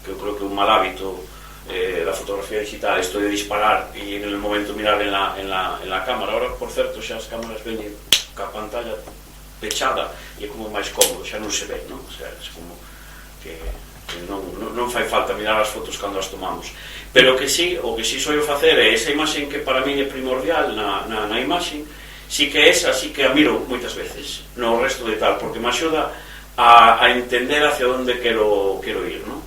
eu creo que é un mal hábito da fotografía digital, isto de disparar e en el momento mirar en la cámara. Ahora, por certo, xa as cámaras veñen ca pantalla pechada e é como máis cómodo, xa non se ve, non? O sea, é como que non fai falta mirar as fotos cando as tomamos. Pero o que sí soio facer é esa imaxe que para mí é primordial na imaxe, sí que esa, sí que a miro moitas veces, no resto de tal, porque me axuda a entender hacia onde quero ir, non?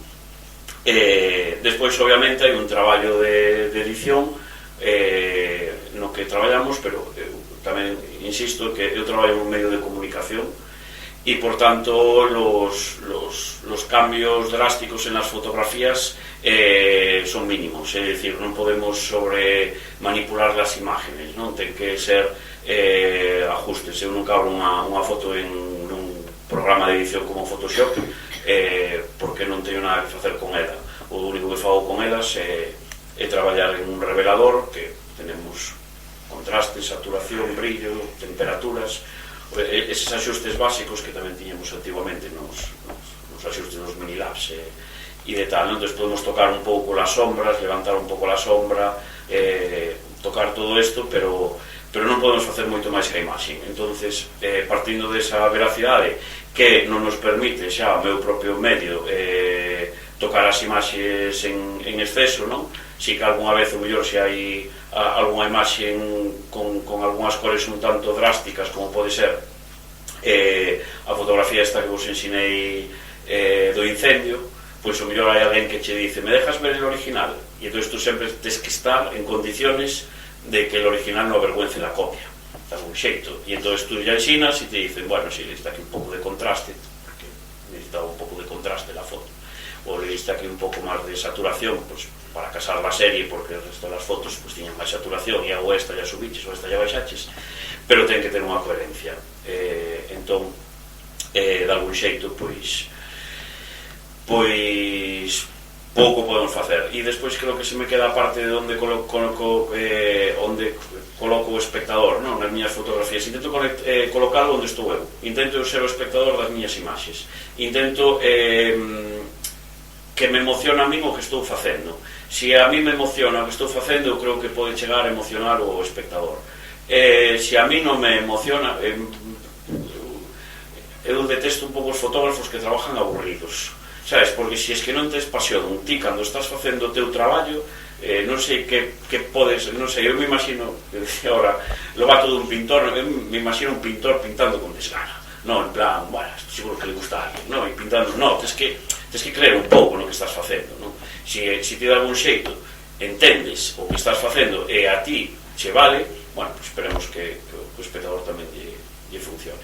Despois, obviamente, hai un traballo de edición no que traballamos, pero tamén insisto que eu traballo en un medio de comunicación e, por tanto, los cambios drásticos en las fotografías son mínimos, é dicir, non podemos sobre manipular las imágenes, non? Ten que ser ajustes. Eu nunca abro unha foto en un programa de edición como Photoshop porque non teño nada que facer con ela. O único que fago con elas é traballar en un revelador, que tenemos contraste, saturación, brillo, temperaturas, eses axustes básicos que tamén tiñamos antiguamente nos axustes dos minilabs e de tal, entón podemos tocar un pouco las sombras, levantar un pouco la sombra, tocar todo isto, pero non podemos facer moito máis que a imaxe. Entonces, partindo desa veracidade que non nos permite xa o meu propio medio tocar as imaxes en exceso, non? Si que algunha vez o mellor se hai algunha imaxe con algunhas cores un tanto drásticas, como pode ser a fotografía esta que vos ensinei do incendio, pois o mellor hai alguén que che dice: me dejas ver el original? E entón tú sempre tes que estar en condiciones de que el original non avergüence la copia de algún xeito, e entón tú ya ensinas e te dicen, bueno, si le está aquí un pouco de contraste, porque necesitaba un pouco de contraste la foto, ou le diste aquí un pouco máis de saturación, pues, para casar la serie, porque el resto das fotos pues, tiñan máis saturación, e hago esta ya subiches ou esta ya baixaches, pero ten que ter unha coherencia. Entón, de algún xeito, pois pouco podemos facer. E despois creo que se me queda a parte de onde coloco o espectador, non? Nas miñas fotografías. Intento colocalo onde estou eu. Intento ser o espectador das miñas imaxes. Intento que me emociona a min o que estou facendo. Se a mí me emociona o que estou facendo, eu creo que pode chegar a emocionar o espectador. Se a mí non me emociona, eu detesto un pouco os fotógrafos que trabajan aburridos, sabes? Porque se es que non tes pasión, ti cando estás facendo o teu traballo, non sei que podes, non sei, eu me imagino, que decía ahora, lo vato dun pintor, eu me imagino un pintor pintando con desgana, non, en plan, bueno, seguro que le gusta a alguén, non, e pintando, non, tes que creer un pouco no que estás facendo, non? Se te dá algún xeito, entendes o que estás facendo e a ti che vale, bueno, pues esperemos que o espectador tamén lle funcione.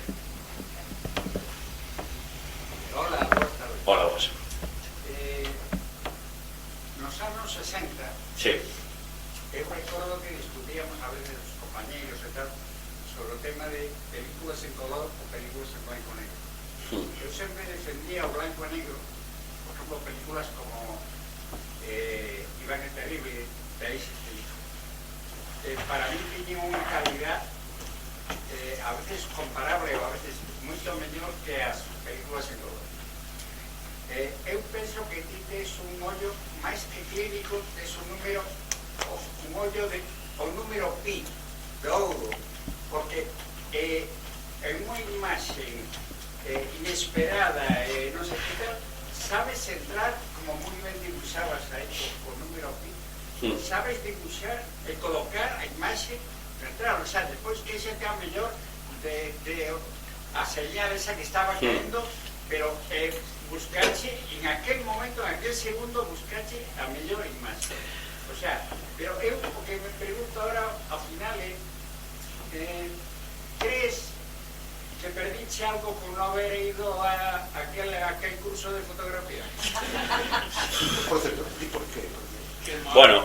Hola, boas tardes. Hola, vos. Nos anos 60, Sí. eu recordo que discutíamos a veces os compañeiros e tal sobre o tema de películas en color ou películas en blanco e negro. Eu sempre defendía o blanco e negro, por exemplo, películas como Iván el Terrible, de Eisenstein. Para mí tiñen unha calidad a veces comparable ou a veces moito mellor que as películas en color. Eu penso que ti tes un ollo máis que clínico, tes un número, un ollo de o número pi de ouro, porque en unha imaxe inesperada, non sei que tal, sabes entrar, como moi ben dibuixabas aí co número pi, sabes dibuixar e colocar a imaxe, entrar, o sea, despois que xe te a mellor de a señal esa que estaba querendo, pero buscache en aquel momento, en aquel segundo, buscache a mellor imaxe. O sea, pero eu o que me pregunto ahora ao final é crees que perdiche algo por non haber ido a aquel curso de fotografía? Por certo, ¿y por qué? Bueno,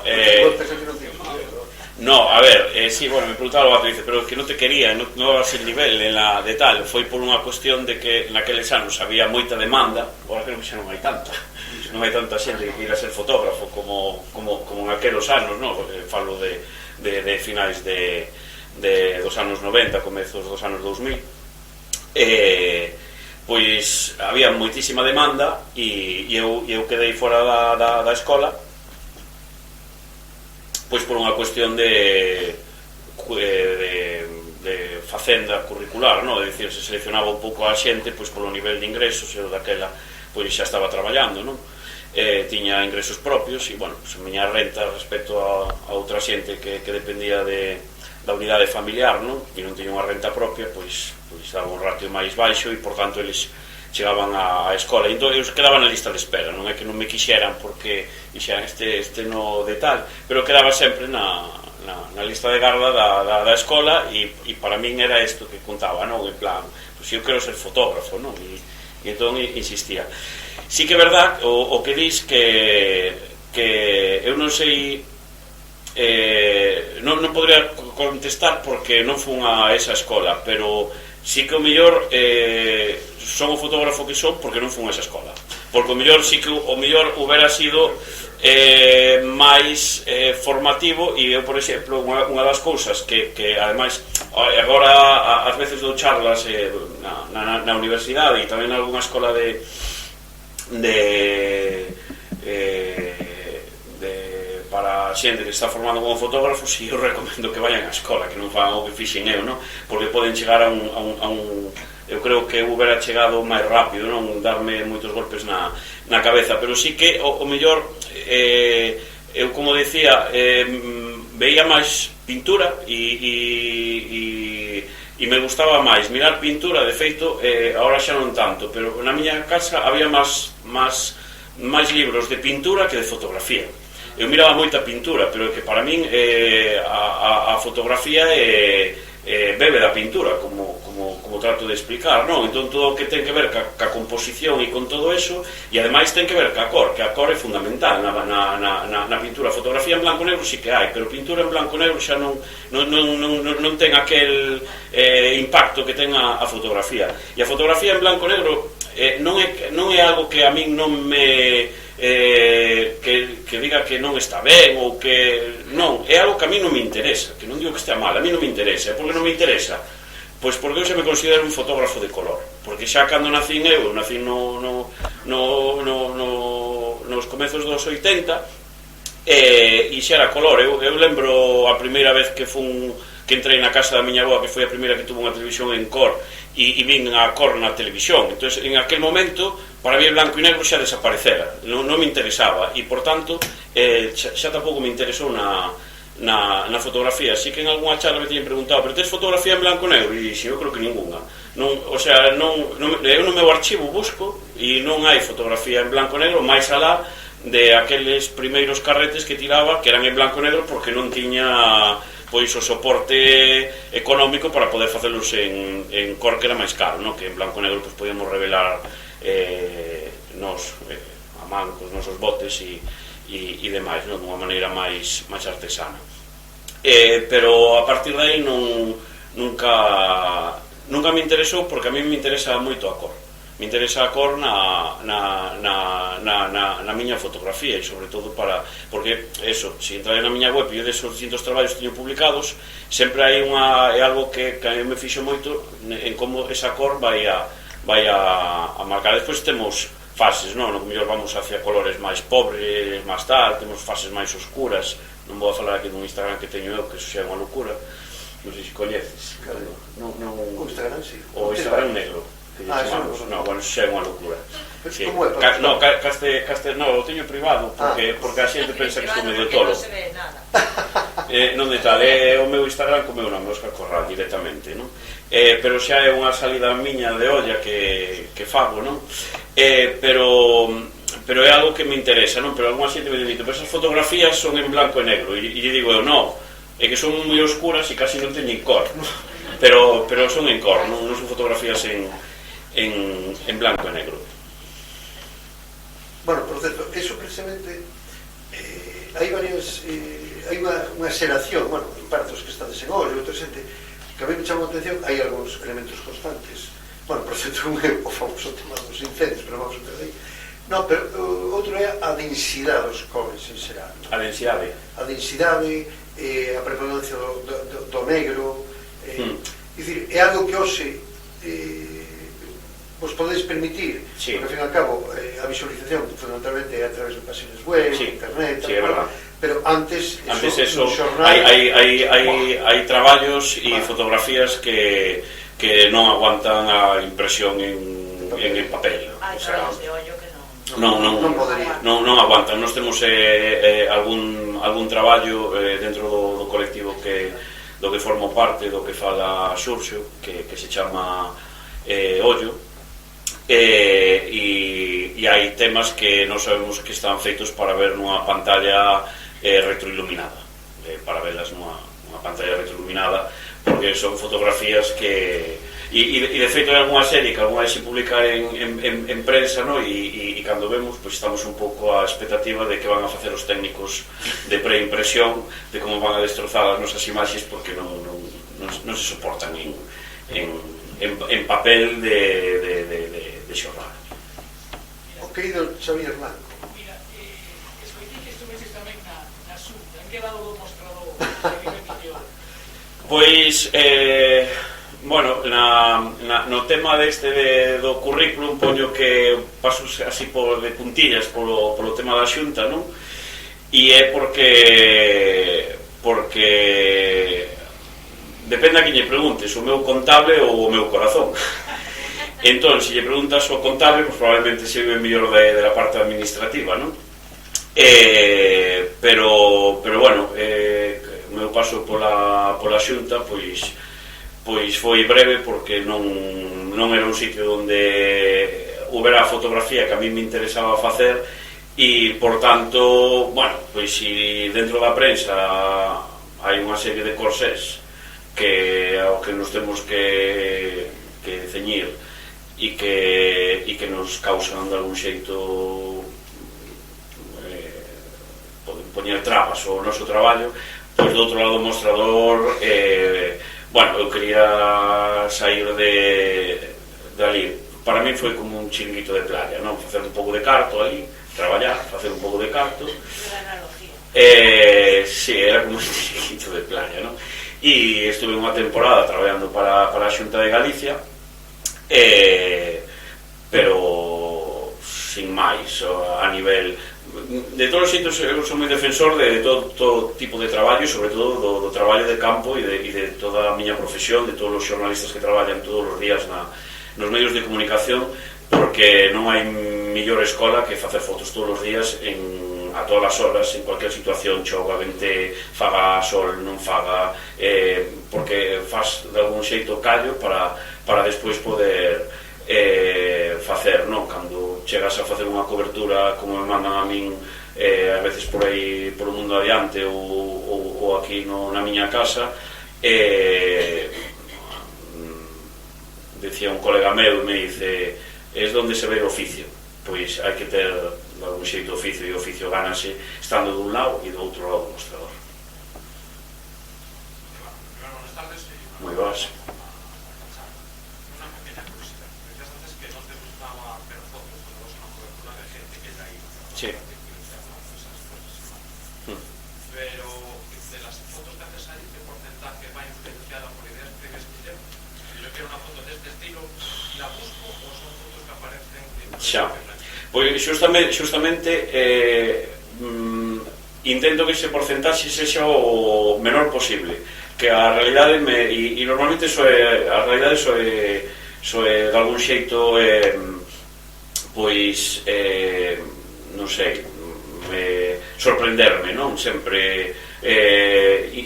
no, a ver, sí, bueno, me preguntaba o vato, dice, pero que non te quería, non vas el nivel en la de tal, foi por unha cuestión de que naqueles anos había moita demanda, agora creo que xa non hai tanta xente que queira ser fotógrafo como naqueles anos, no? Falo de finais dos anos 90, comezos dos anos 2000, pois había moitísima demanda e eu quedei fora da escola, pois por unha cuestión de facenda curricular, no? É dicir, se seleccionaba un pouco a xente pois polo nivel de ingresos, e daquela pois xa estaba traballando, non? Tiña ingresos propios e, bueno, pois, a miña renta respecto a outra xente que dependía da unidade familiar, non? E non tiña unha renta propia, pois daba un ratio máis baixo e, por tanto, eles chegaban á escola, entón eu quedaba na lista de espera, non é que non me quixeran porque dixeran este no de tal, pero quedaba sempre na lista de garda da escola e para min era isto que contaba, non? En plan, pois eu quero ser fotógrafo, non? E entón insistía. Sí que é verdad o que dis que eu non sei, non podría contestar porque non fun a esa escola, pero sí que o mellor son o fotógrafo que son porque non fun a esa escola, porque o mellor sí que o mellor hubiera sido máis formativo. E eu, por exemplo, unha das cousas que ademais agora ás veces dou charlas na universidade e tamén na algunha escola para xente que está formando como fotógrafos, e eu recomendo que vayan á escola, que non fan o que fixen eu, non? Porque poden chegar a un eu creo que eu hubiera chegado máis rápido, non darme moitos golpes na cabeza, pero sí que o mellor eu, como decía, veía máis pintura e me gustaba máis mirar pintura. De feito, agora xa non tanto, pero na miña casa había máis libros de pintura que de fotografía. Eu miraba moita pintura, pero que para min a fotografía bebe da pintura, como trato de explicar, non? Entón, todo o que ten que ver ca composición e con todo eso, e ademais ten que ver ca cor, que a cor é fundamental na pintura. Fotografía en blanco e negro sí que hai, pero pintura en blanco e negro xa non ten aquel impacto que ten a fotografía. E a fotografía en blanco e negro non é algo que a min non me que diga que non está ben, ou que non, é algo que a mí non me interesa, que non digo que estea mal, a mí non me interesa. Por que non me interesa? Pois porque eu xa me considero un fotógrafo de color, porque xa cando nacín nos comezos dos 80 e xa era color. Eu lembro a primeira vez que entrei na casa da miña avó, que foi a primeira que tuvo unha televisión en cor, e vin a cor na televisión. Entón, en aquel momento, para mí el blanco e negro xa desaparecera, non me interesaba, e por tanto xa tampouco me interesou na fotografía. Así que en algunha charla me teñen preguntado: pero tes fotografía en blanco e negro? E dixen, eu creo que ninguna. O sea, eu no meu archivo busco e non hai fotografía en blanco e negro, máis alá de aqueles primeiros carretes que tiraba que eran en blanco e negro, porque non tiña pois o soporte económico para poder facelos en cor, que era máis caro, no? Que en blanco e negro pois podíamos revelar a man cos nosos botes e demais, no? Dunha maneira máis artesana. Pero a partir de aí nunca me interesou, porque a mí me interesa moito a cor. Me interesa a cor na miña fotografía, e sobre todo porque eso, se entrar na miña web e desos distintos traballos que teño publicados, sempre hai é algo que a mí me fixo moito en como esa cor vai a marcar. Despois temos fases, non? No mellor vamos hacia colores máis pobres, máis tal, temos fases máis oscuras. Non vou a falar aquí dun Instagram que teño eu, que iso xa é unha locura. Non sei se coñeces. O Instagram, sí. O Instagram negro. Bueno, xa é unha locura. Como é? Non, o teño privado, porque a xente pensa que estou medio tolo. Non se ve nada. Non de tal, é o meu Instagram co meu nome, Óscar Corral, directamente, non? Pero xa é unha salida miña de olla que fago, non? Pero é algo que me interesa, non? Pero algunha xente me dice, pero esas fotografías son en blanco e negro, e lle digo eu, non, é que son moi oscuras e casi non teñen cor, pero son en cor, non son fotografías en blanco e negro. Bueno, por certo, eso precisamente hai varias hai unha xeración, bueno, en parte os que estades en ollo, outra xente que a mí me chamou a atención. Hai algúns elementos constantes. Bueno, por certo, o famoso tema dos incendios, pero vamos a ter aí. Non, pero outro é a densidade dos cores en xeral. A densidade, a preponderancia do negro, dicir, é algo que hoxe vos podedes permitir, sí. Porque, ao fin e ao cabo, a visualización fundamentalmente é a través de páxinas web, sí. internet, sí, pero antes eso, xornal, hai traballos e fotografías que non aguantan a impresión en papel. Hai traballos de ollo que non aguantan. Nós temos algún traballo dentro do colectivo do que formo parte, do que fala Xurxo, que se chama Ollo, e hai temas que non sabemos que están feitos para ver nunha pantalla retroiluminada, para verlas nunha pantalla retroiluminada, porque son fotografías que e de feito hai algunha serie que algunha vez se publica en prensa, no? E cando vemos, pois estamos un pouco á expectativa de que van a facer os técnicos de preimpresión, de como van a destrozar as nosas imaxes, porque non se soportan en en papel de xornal. O querido Xavier Blanco. Mira, escoitei que estuveses tamén na Xunta. En que lado do mostrador que vive mellor? Pois, bueno, no tema do currículum poño que paso así de puntillas polo tema da Xunta, non? E é porque depende a quen lle preguntes, o meu contable ou o meu corazón. Entón, se lle preguntas ao contable, pues probablemente se vive mellor de la parte administrativa, non? Pero bueno, o meu paso pola Xunta pois foi breve, porque non era un sitio onde houbera a fotografía que a mí me interesaba facer, e por tanto, bueno, pois se dentro da prensa hai unha serie de corsés ao que nos temos que ceñir e que nos causan de algún xeito poñer trabas ao noso traballo, pois do outro lado do mostrador, bueno, eu quería sair de ali. Para mí foi como un chiringuito de playa, non? Facer un pouco de carto ali, traballar, facer un pouco de carto. Sí, era como un chiringuito de playa, non? E estuve unha temporada traballando para a Xunta de Galicia, pero sin máis, a nivel de todos os xeitos. Eu sou moi defensor de todo tipo de traballo, sobre todo do traballo de campo e de toda a miña profesión, de todos os xornalistas que traballan todos os días nos medios de comunicación, porque non hai mellor escola que facer fotos todos os días a todas as horas, en cualquier situación, chova, vente, faga sol, non faga, porque faz de algún xeito callo para despois poder facer, non? Cando chegas a facer unha cobertura como me mandan a min, a veces por aí polo mundo adiante ou aquí na miña casa, decía un colega meu, me dice, es donde se ve o oficio. Pois hai que ter de algún xeito oficio, e o oficio gánase estando dun lado e do outro lado do mostrador. Buenas tardes. Moi boas. Una pequeña curiosidad. Decías antes que no te gustaba ver fotos cuando vas a una cobertura de gente que está ahí. Sí. Pero de las fotos que haces ahí, ¿qué porcentaje va influenciada por ideas que tienes que llevar? Yo quiero una foto de este estilo y la busco, o son fotos que aparecen Xa. Pois xustamente intento que ese porcentaxe sexa o menor posible, que a realidade e normalmente a realidade soe de algún xeito pois non sei, sorprenderme, non? Sempre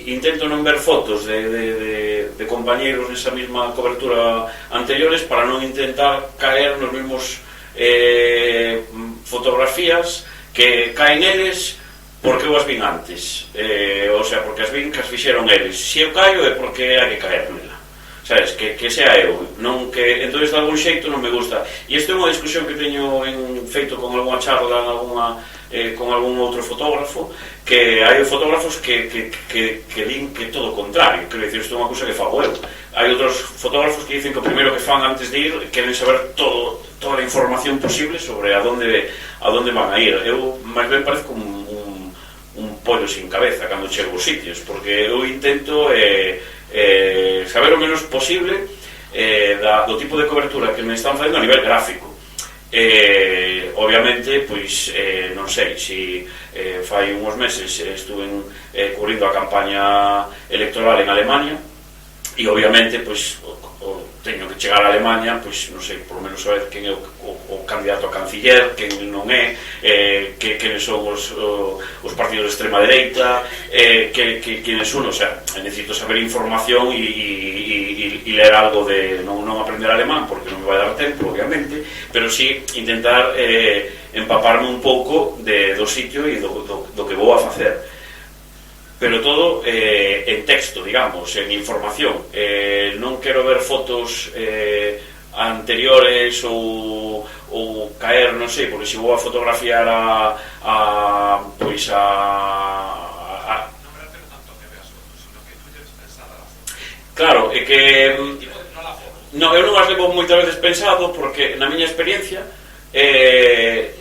intento non ver fotos de compañeiros nesa mesma cobertura anteriores, para non intentar caer nos mesmos fotografías que caen eles porque eu as vin antes, o sea, porque as vin que as fixeron eles. Se eu caio é porque hai que caer nela, sabes, que sea eu, non que entonces de algún xeito non me gusta. E isto é unha discusión que teño feito con algunha charla con algún outro fotógrafo, que hai fotógrafos que din que todo o contrario, quero dicir, isto é unha cousa que fago eu. Hai outros fotógrafos que dicen que o primeiro que fan antes de ir queren saber toda a información posible sobre a donde van a ir. Eu máis ben parezco un pollo sin cabeza cando chego aos sitios, porque eu intento saber o menos posible do tipo de cobertura que me están facendo a nivel gráfico. Obviamente, pois non sei, se fai uns meses estuve cubrindo a campaña electoral en Alemania, e obviamente pois teño que chegar a Alemania, pois non sei, por lo menos saber quen é o candidato a canciller, quen non é, quen son os partidos de extrema dereita, quen son, o sea, necesito saber información e ler algo de non aprender alemán, porque non me vai dar tempo, obviamente, pero sí intentar empaparme un pouco do sitio e do que vou a facer. Pero todo en texto, digamos, en información. Non quero ver fotos anteriores ou caer, non sei, porque se vou a fotografiar pois a no me tanto que veas fotos, sino que tú lleves pensada la foto. claro, é que No la foto. Non, eu non as levo moitas veces pensado, porque na miña experiencia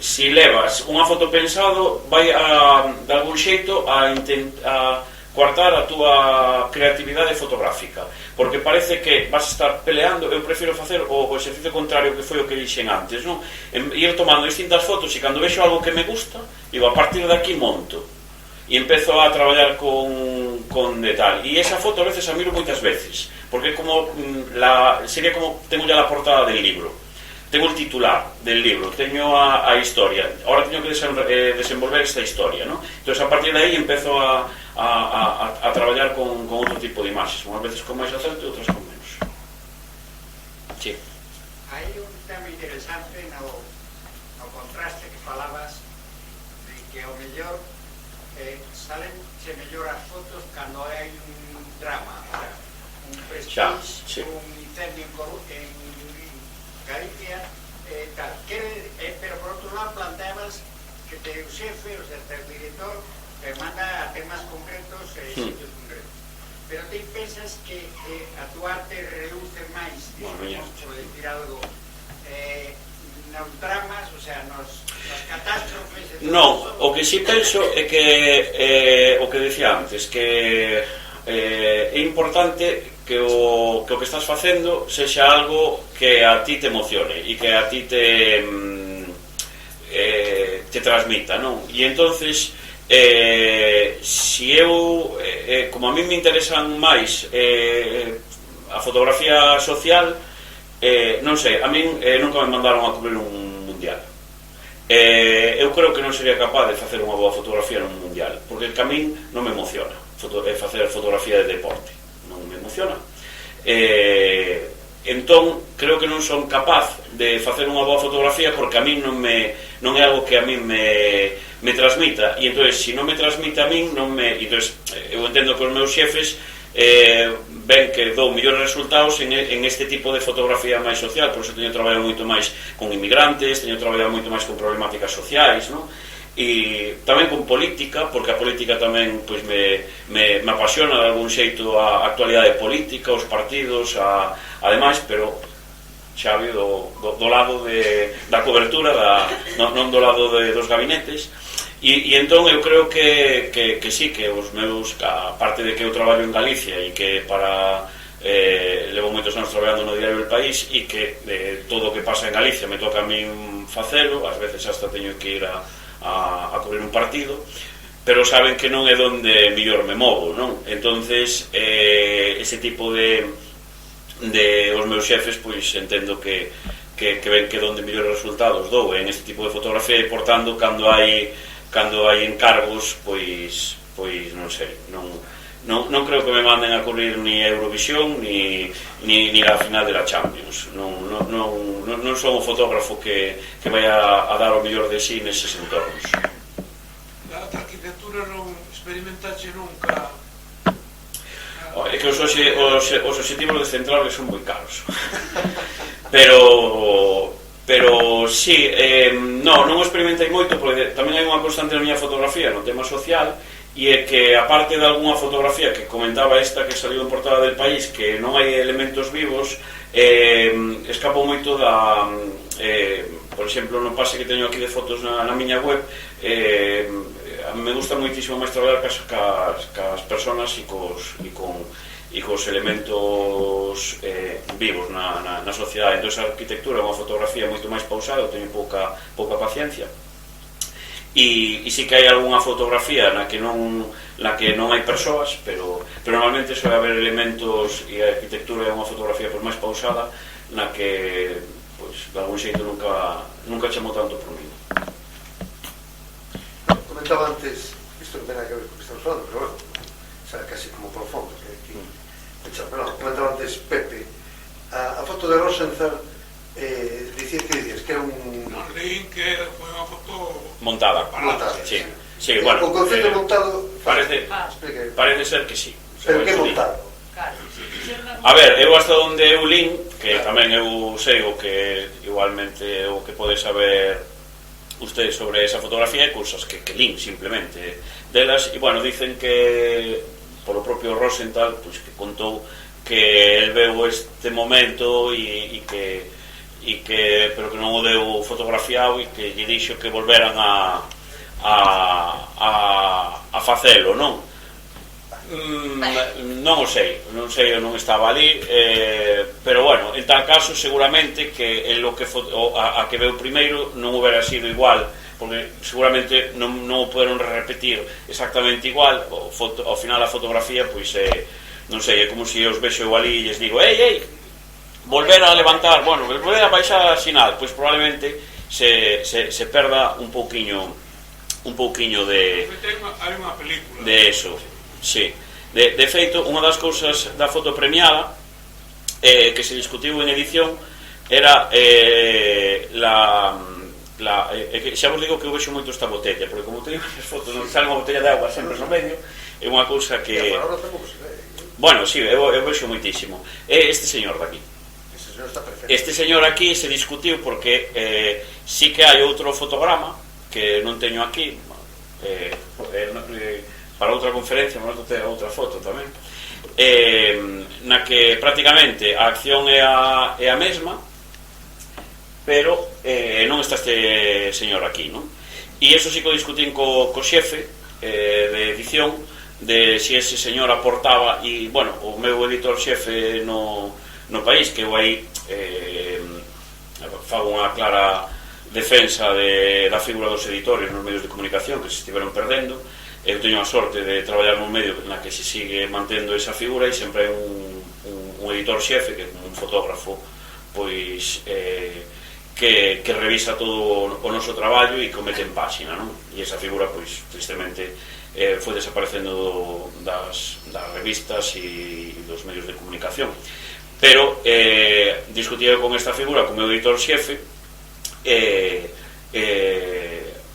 si levas unha foto pensado vai de algún xeito a coartar a túa creatividade fotográfica, porque parece que vas a estar peleando. Eu prefiro facer o exercicio contrario, que foi o que dixen antes, non? Ir tomando distintas fotos, e cando vexo algo que me gusta, digo, a partir de aquí monto e empezo a traballar con detal, e esa foto a veces a miro moitas veces, porque como sería como tengo ya la portada del libro, tengo el titular del libro, teño a historia, ahora teño que desenvolver esta historia, ¿no? Entonces a partir de aí empezo a traballar con outro tipo de imaxes, unhas veces con máis acerto e outras con menos. Sí. Hai un tema interesante no contraste que falabas de que ao mellor salenche mellor as fotos cando hai un drama, o sea, un prestige, un incendio en Galicia, tal. Pero por outro lado planteabas que o xefe, o sea, o director, manda a temas concretos e sitios concretos. Pero ti pensas que a tu arte reduce máis, por decir algo, nos dramas, o sea, nas catástrofes? Non, o que si penso é que o que decía antes, que é importante que o que estás facendo sexa algo que a ti te emocione e que a ti te transmita, non? E entonces si eu como a mí me interesan máis a fotografía social, non sei, a min nunca me mandaron a cubrir un mundial. Eu creo que non sería capaz de facer unha boa fotografía nun mundial, porque a min non me emociona facer fotografía de deporte, non me emociona. Entón creo que non son capaz de facer unha boa fotografía, porque a min non é algo que a min me transmita, e entón se non me transmite a min, entón eu entendo que os meus xefes ven que dou mellores resultados en este tipo de fotografía máis social. Por iso teño traballado moito máis con inmigrantes, teño traballado moito máis con problemáticas sociais, non? E tamén con política, porque a política tamén pois me apasiona de algún xeito a actualidade política, os partidos, ademais, pero xa vi do lado da cobertura, non do lado dos gabinetes. E entón eu creo que sí, que os meus, a parte de que eu traballo en Galicia e que levo moitos anos traballando no diario El País, e que todo o que pasa en Galicia me toca a min facelo, ás veces hasta teño que ir a cubrir un partido, pero saben que non é donde mellor me movo, non? Entonces ese tipo de os meus xefes, pois entendo que ven que donde mellores resultados dou en este tipo de fotografía, e portando cando hai encargos, pois non sei, non creo que me manden a cubrir ni Eurovisión ni a final de la Champions. Non son un fotógrafo que vai a dar o mellor de sí neses entornos. Da arquitectura non experimentaxe nunca? É que os obxectivos descentrables son moi caros. Pero sí, non experimentei moito, porque tamén hai unha constante na miña fotografía no tema social, e é que, aparte de algunha fotografía que comentaba esta que saliu en portada del País, que non hai elementos vivos, escapo moito por exemplo, no pase que teño aquí de fotos na miña web, me gusta moitísimo máis traballar cas persoas e cos elementos vivos na sociedade. Entón a arquitectura é unha fotografía moito máis pausada, eu teño pouca paciencia, e si que hai algunha fotografía na que non hai persoas, pero normalmente suele haber elementos, e a arquitectura é unha fotografía máis pausada, na que de algún xeito nunca chamou tanto por mí. Comentaba antes, isto non ten nada que ver con o que estamos falando, pero bueno, será casi como por fondo, comentaba antes Pepe, a foto de Rosenthal, dicías que era un... Non, leín que foi unha foto montada. Sí, bueno, o concepto montado parece ser que sí. Pero que montado? A ver, eu hasta onde eu lin, que tamén eu sei o que igualmente o que pode saber usted sobre esa fotografía, e cousas que lin simplemente delas, e bueno, dicen que polo propio Rosenthal, pois que contou que el veu este momento e que pero que non o deu fotografiado e que lle dixo que volveran a facelo, non? Non o sei, eu non estaba ali, pero bueno, en tal caso seguramente que a que veu primeiro non houbera sido igual, porque seguramente non o poderon repetir exactamente igual. Ao final a fotografía, pois non sei, é como se os vexo ali e lles digo ei, volver a levantar, bueno, volver a baixar a sinal, pois probablemente se perda un pouquiño de Hai unha película de eso, sí. De feito, unha das cousas da foto premiada que se discutiu en edición era xa vos digo que eu vexo moito esta botella, porque como teño as fotos non sale unha botella de agua sempre no medio, é unha cousa que bueno, sí, eu vexo moitísimo. É este señor daqui. Este señor aquí se discutiu porque sí que hai outro fotograma que non teño aquí, para outra conferencia, mas non teño outra foto tamén, na que prácticamente a acción é a mesma, pero non está este señor aquí, non? E iso sí que o discutín co xefe de edición, de si ese señor aportaba, e, bueno, o meu editor xefe no país, que eu aí fago unha clara defensa da figura dos editores nos medios de comunicación que se estiveron perdendo. Eu teño a sorte de traballar nun medio na que se sigue mantendo esa figura, e sempre hai un editor xefe, que é un fotógrafo, pois que revisa todo o noso traballo e comete en páxina, non? E esa figura, pois, tristemente foi desaparecendo das revistas e dos medios de comunicación. Pero discutía con esta figura, con o meu editor xefe,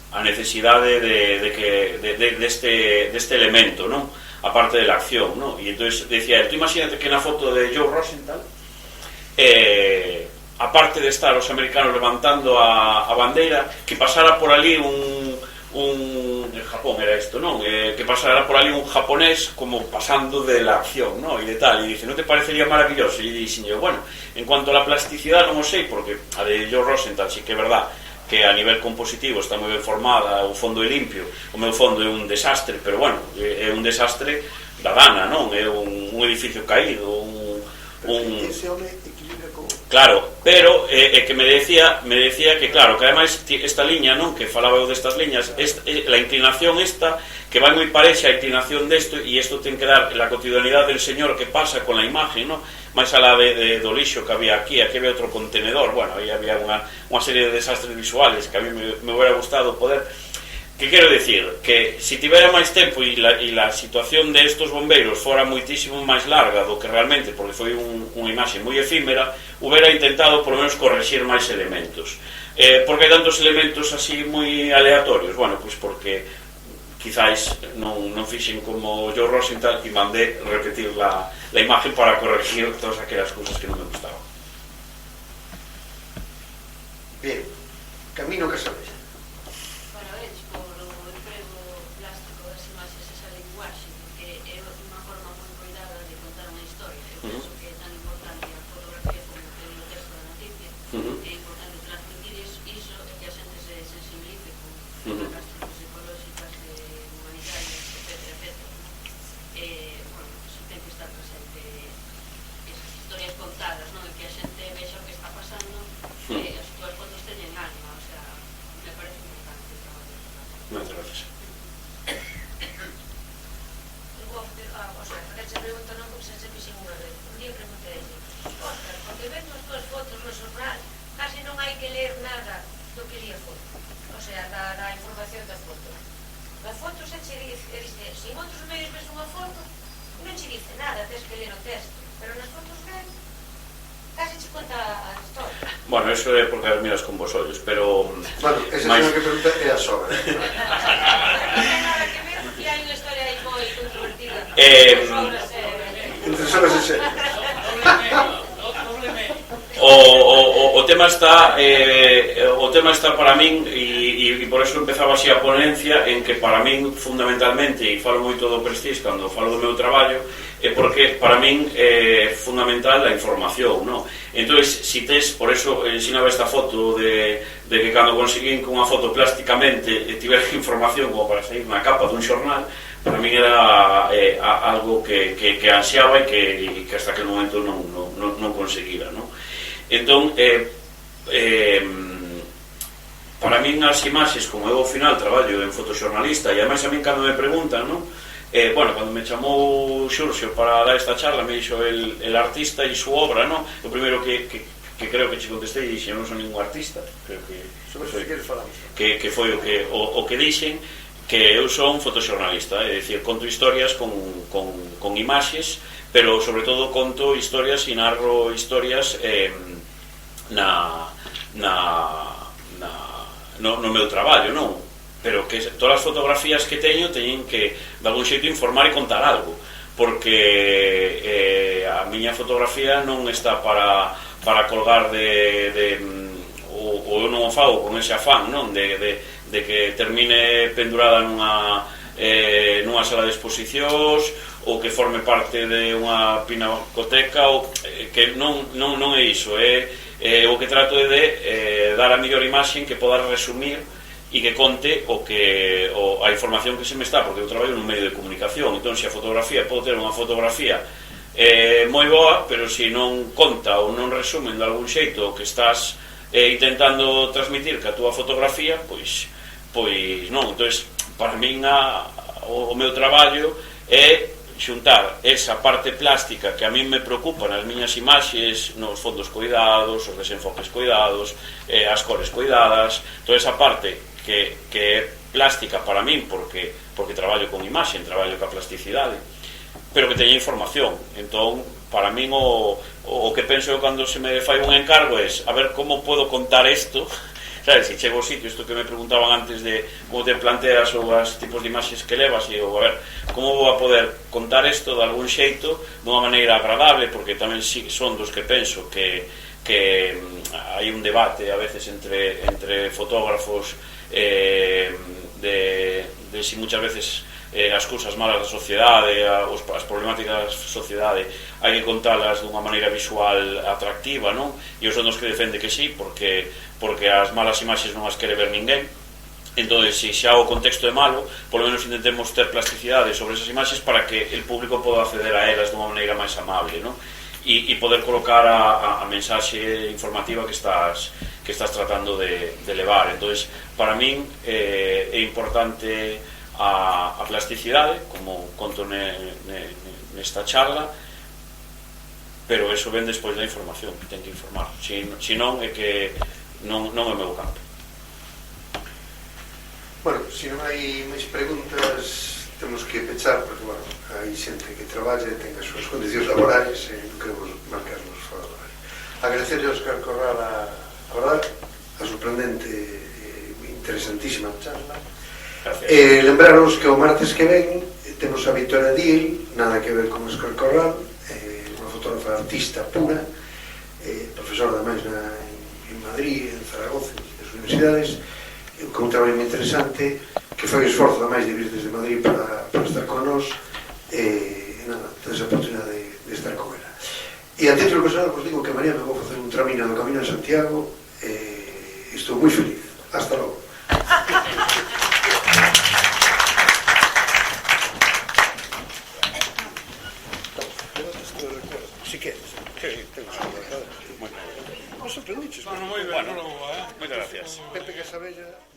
a necesidade deste elemento, non? A parte de la acción, non? E entón decía, tú imagínate que na foto de Joe Rosenthal, aparte de estar os americanos levantando a bandeira, que pasara por ali en Japón era isto, non? Que pasara por ali un japonés como pasando de la acción, non? E de tal, e dice, non te parecería maravilloso? E dixen, bueno, en cuanto a la plasticidade non o sei, porque a de Joe Rosenthal sí que é verdad que a nivel compositivo está moi ben formada, o fondo é limpio, o meu fondo é un desastre, pero bueno, é un desastre da gana, non? É un edificio caído, ese home equilibra con... Claro, pero que me decía que claro, que ademais esta liña, non, que falaba eu destas liñas, la inclinación esta que vai moi parexa a inclinación desto, e isto ten que dar la cotidianidade del señor que pasa con la imagen, non? Máis alá do lixo que había aquí había outro contenedor, bueno, aí había unha serie de desastres visuales que a mí me hubiera gustado poder. Que quero decir? Que se tivera máis tempo e la situación de estos bombeiros fora moitísimo máis larga do que realmente, porque foi unha imaxe moi efímera, hubiera intentado por lo menos correxir máis elementos. Porque hai tantos elementos así moi aleatorios? Bueno, pois porque quizáis non fixen como Joe Rosenthal e mandé repetir la imagen para corregir todas aquelas cousas que non me gustaban. Bien, camino que sabes. Bueno, eso é porque as miras con vos ollos, pero... Bueno, ese señor que pregunta é a sobra. Non ten nada que ver, e hai unha historia aí moi controvertida. Entre sobras e series. O tema está para min e por eso empezaba así a ponencia en que para min fundamentalmente, e falo moito do Prestige cando falo do meu traballo, é porque para min é fundamental a información, non? Entón, si tes, por eso ensinaba esta foto de que cando conseguín que unha foto plásticamente tivera información como para sair na capa dun xornal, para min era algo que ansiaba e que hasta aquel momento non conseguira, non? Entón, para min as imaxes, como eu ao final traballo en fotoxornalista, e ademais a min cando me preguntan, non? Bueno, cando me chamou Xurxo para dar esta charla, me dixo el artista e súa obra, non? O primeiro que creo que che contestei, dixe, non son ningún artista, creo que foi o que dixen, que eu son fotoxornalista, é dicir, conto historias con imaxes, pero sobre todo conto historias e narro historias no meu traballo, non? Pero que todas as fotografías que teño teñen que de algún xeito informar e contar algo, porque a miña fotografía non está para colgar ou eu non o fago con ese afán, non? De que termine pendurada nunha sala de exposicións ou que forme parte de unha pinacoteca, ou que non é iso, o que trato é de dar a mellor imaxe que poda resumir e que conte a información que se me está, porque eu traballo nun medio de comunicación. Entón, se a fotografía pode ter unha fotografía moi boa, pero se non conta ou non resumen de algún xeito o que estás intentando transmitir que a túa fotografía, pois non. Entón, para min o meu traballo é xuntar esa parte plástica que a min me preocupa nas miñas imaxes, nos fondos cuidados, os desenfoques cuidados, as cores cuidadas, toda esa parte que é plástica para min, porque traballo con imaxe, traballo ca plasticidade, pero que teña información. Entón, para min o que penso eu cando se me fai un encargo é a ver como podo contar isto. Sabes, se chego ao sitio, isto que me preguntaban antes de como te planteas ou os tipos de imaxes que levas, e a ver, como vou a poder contar isto de algún xeito dunha maneira agradable, porque tamén son dos que penso que hai un debate a veces entre fotógrafos de si muchas veces as cousas malas da sociedade, as problemáticas da sociedade hai que contalas dunha maneira visual atractiva, non? E os son os que defende que sí, porque as malas imaxes non as quere ver ninguén. Entón, se xa o contexto é malo, polo menos intentemos ter plasticidade sobre esas imaxes para que el público poda acceder a elas dunha maneira máis amable, non? E poder colocar a mensaxe informativa que estás tratando de levar. Entón, para min é importante a plasticidade, como conto nesta charla, pero eso ven despois da información, que ten que informar. Se non, é que non é o meu campo. Bueno, se non hai máis preguntas, temos que pechar, porque, bueno, hai xente que traballa e ten as súas condicións laborais e non queremos marcarnos fora do horario. Agradecerle a Óscar Corral a verdad, a sorprendente e interesantísima charla. Lembraros que o martes que ven temos a Victoria Diel, nada que ver con Óscar Corral, unha fotógrafa artista pura, profesora ademais en Madrid, en Zaragoza, nas universidades, con un traballo moi interesante, que foi o esforzo ademais de vir desde Madrid para estar con nós, e nada, tedes a oportunidade de estar con ela. E a título personal vos digo que María me vou facer un tramino do Camino de Santiago, e estou moi feliz. Hasta logo. Si queres, que tengo su marcada. Bueno, moi ben, Moitas gracias. Pepe Casabella.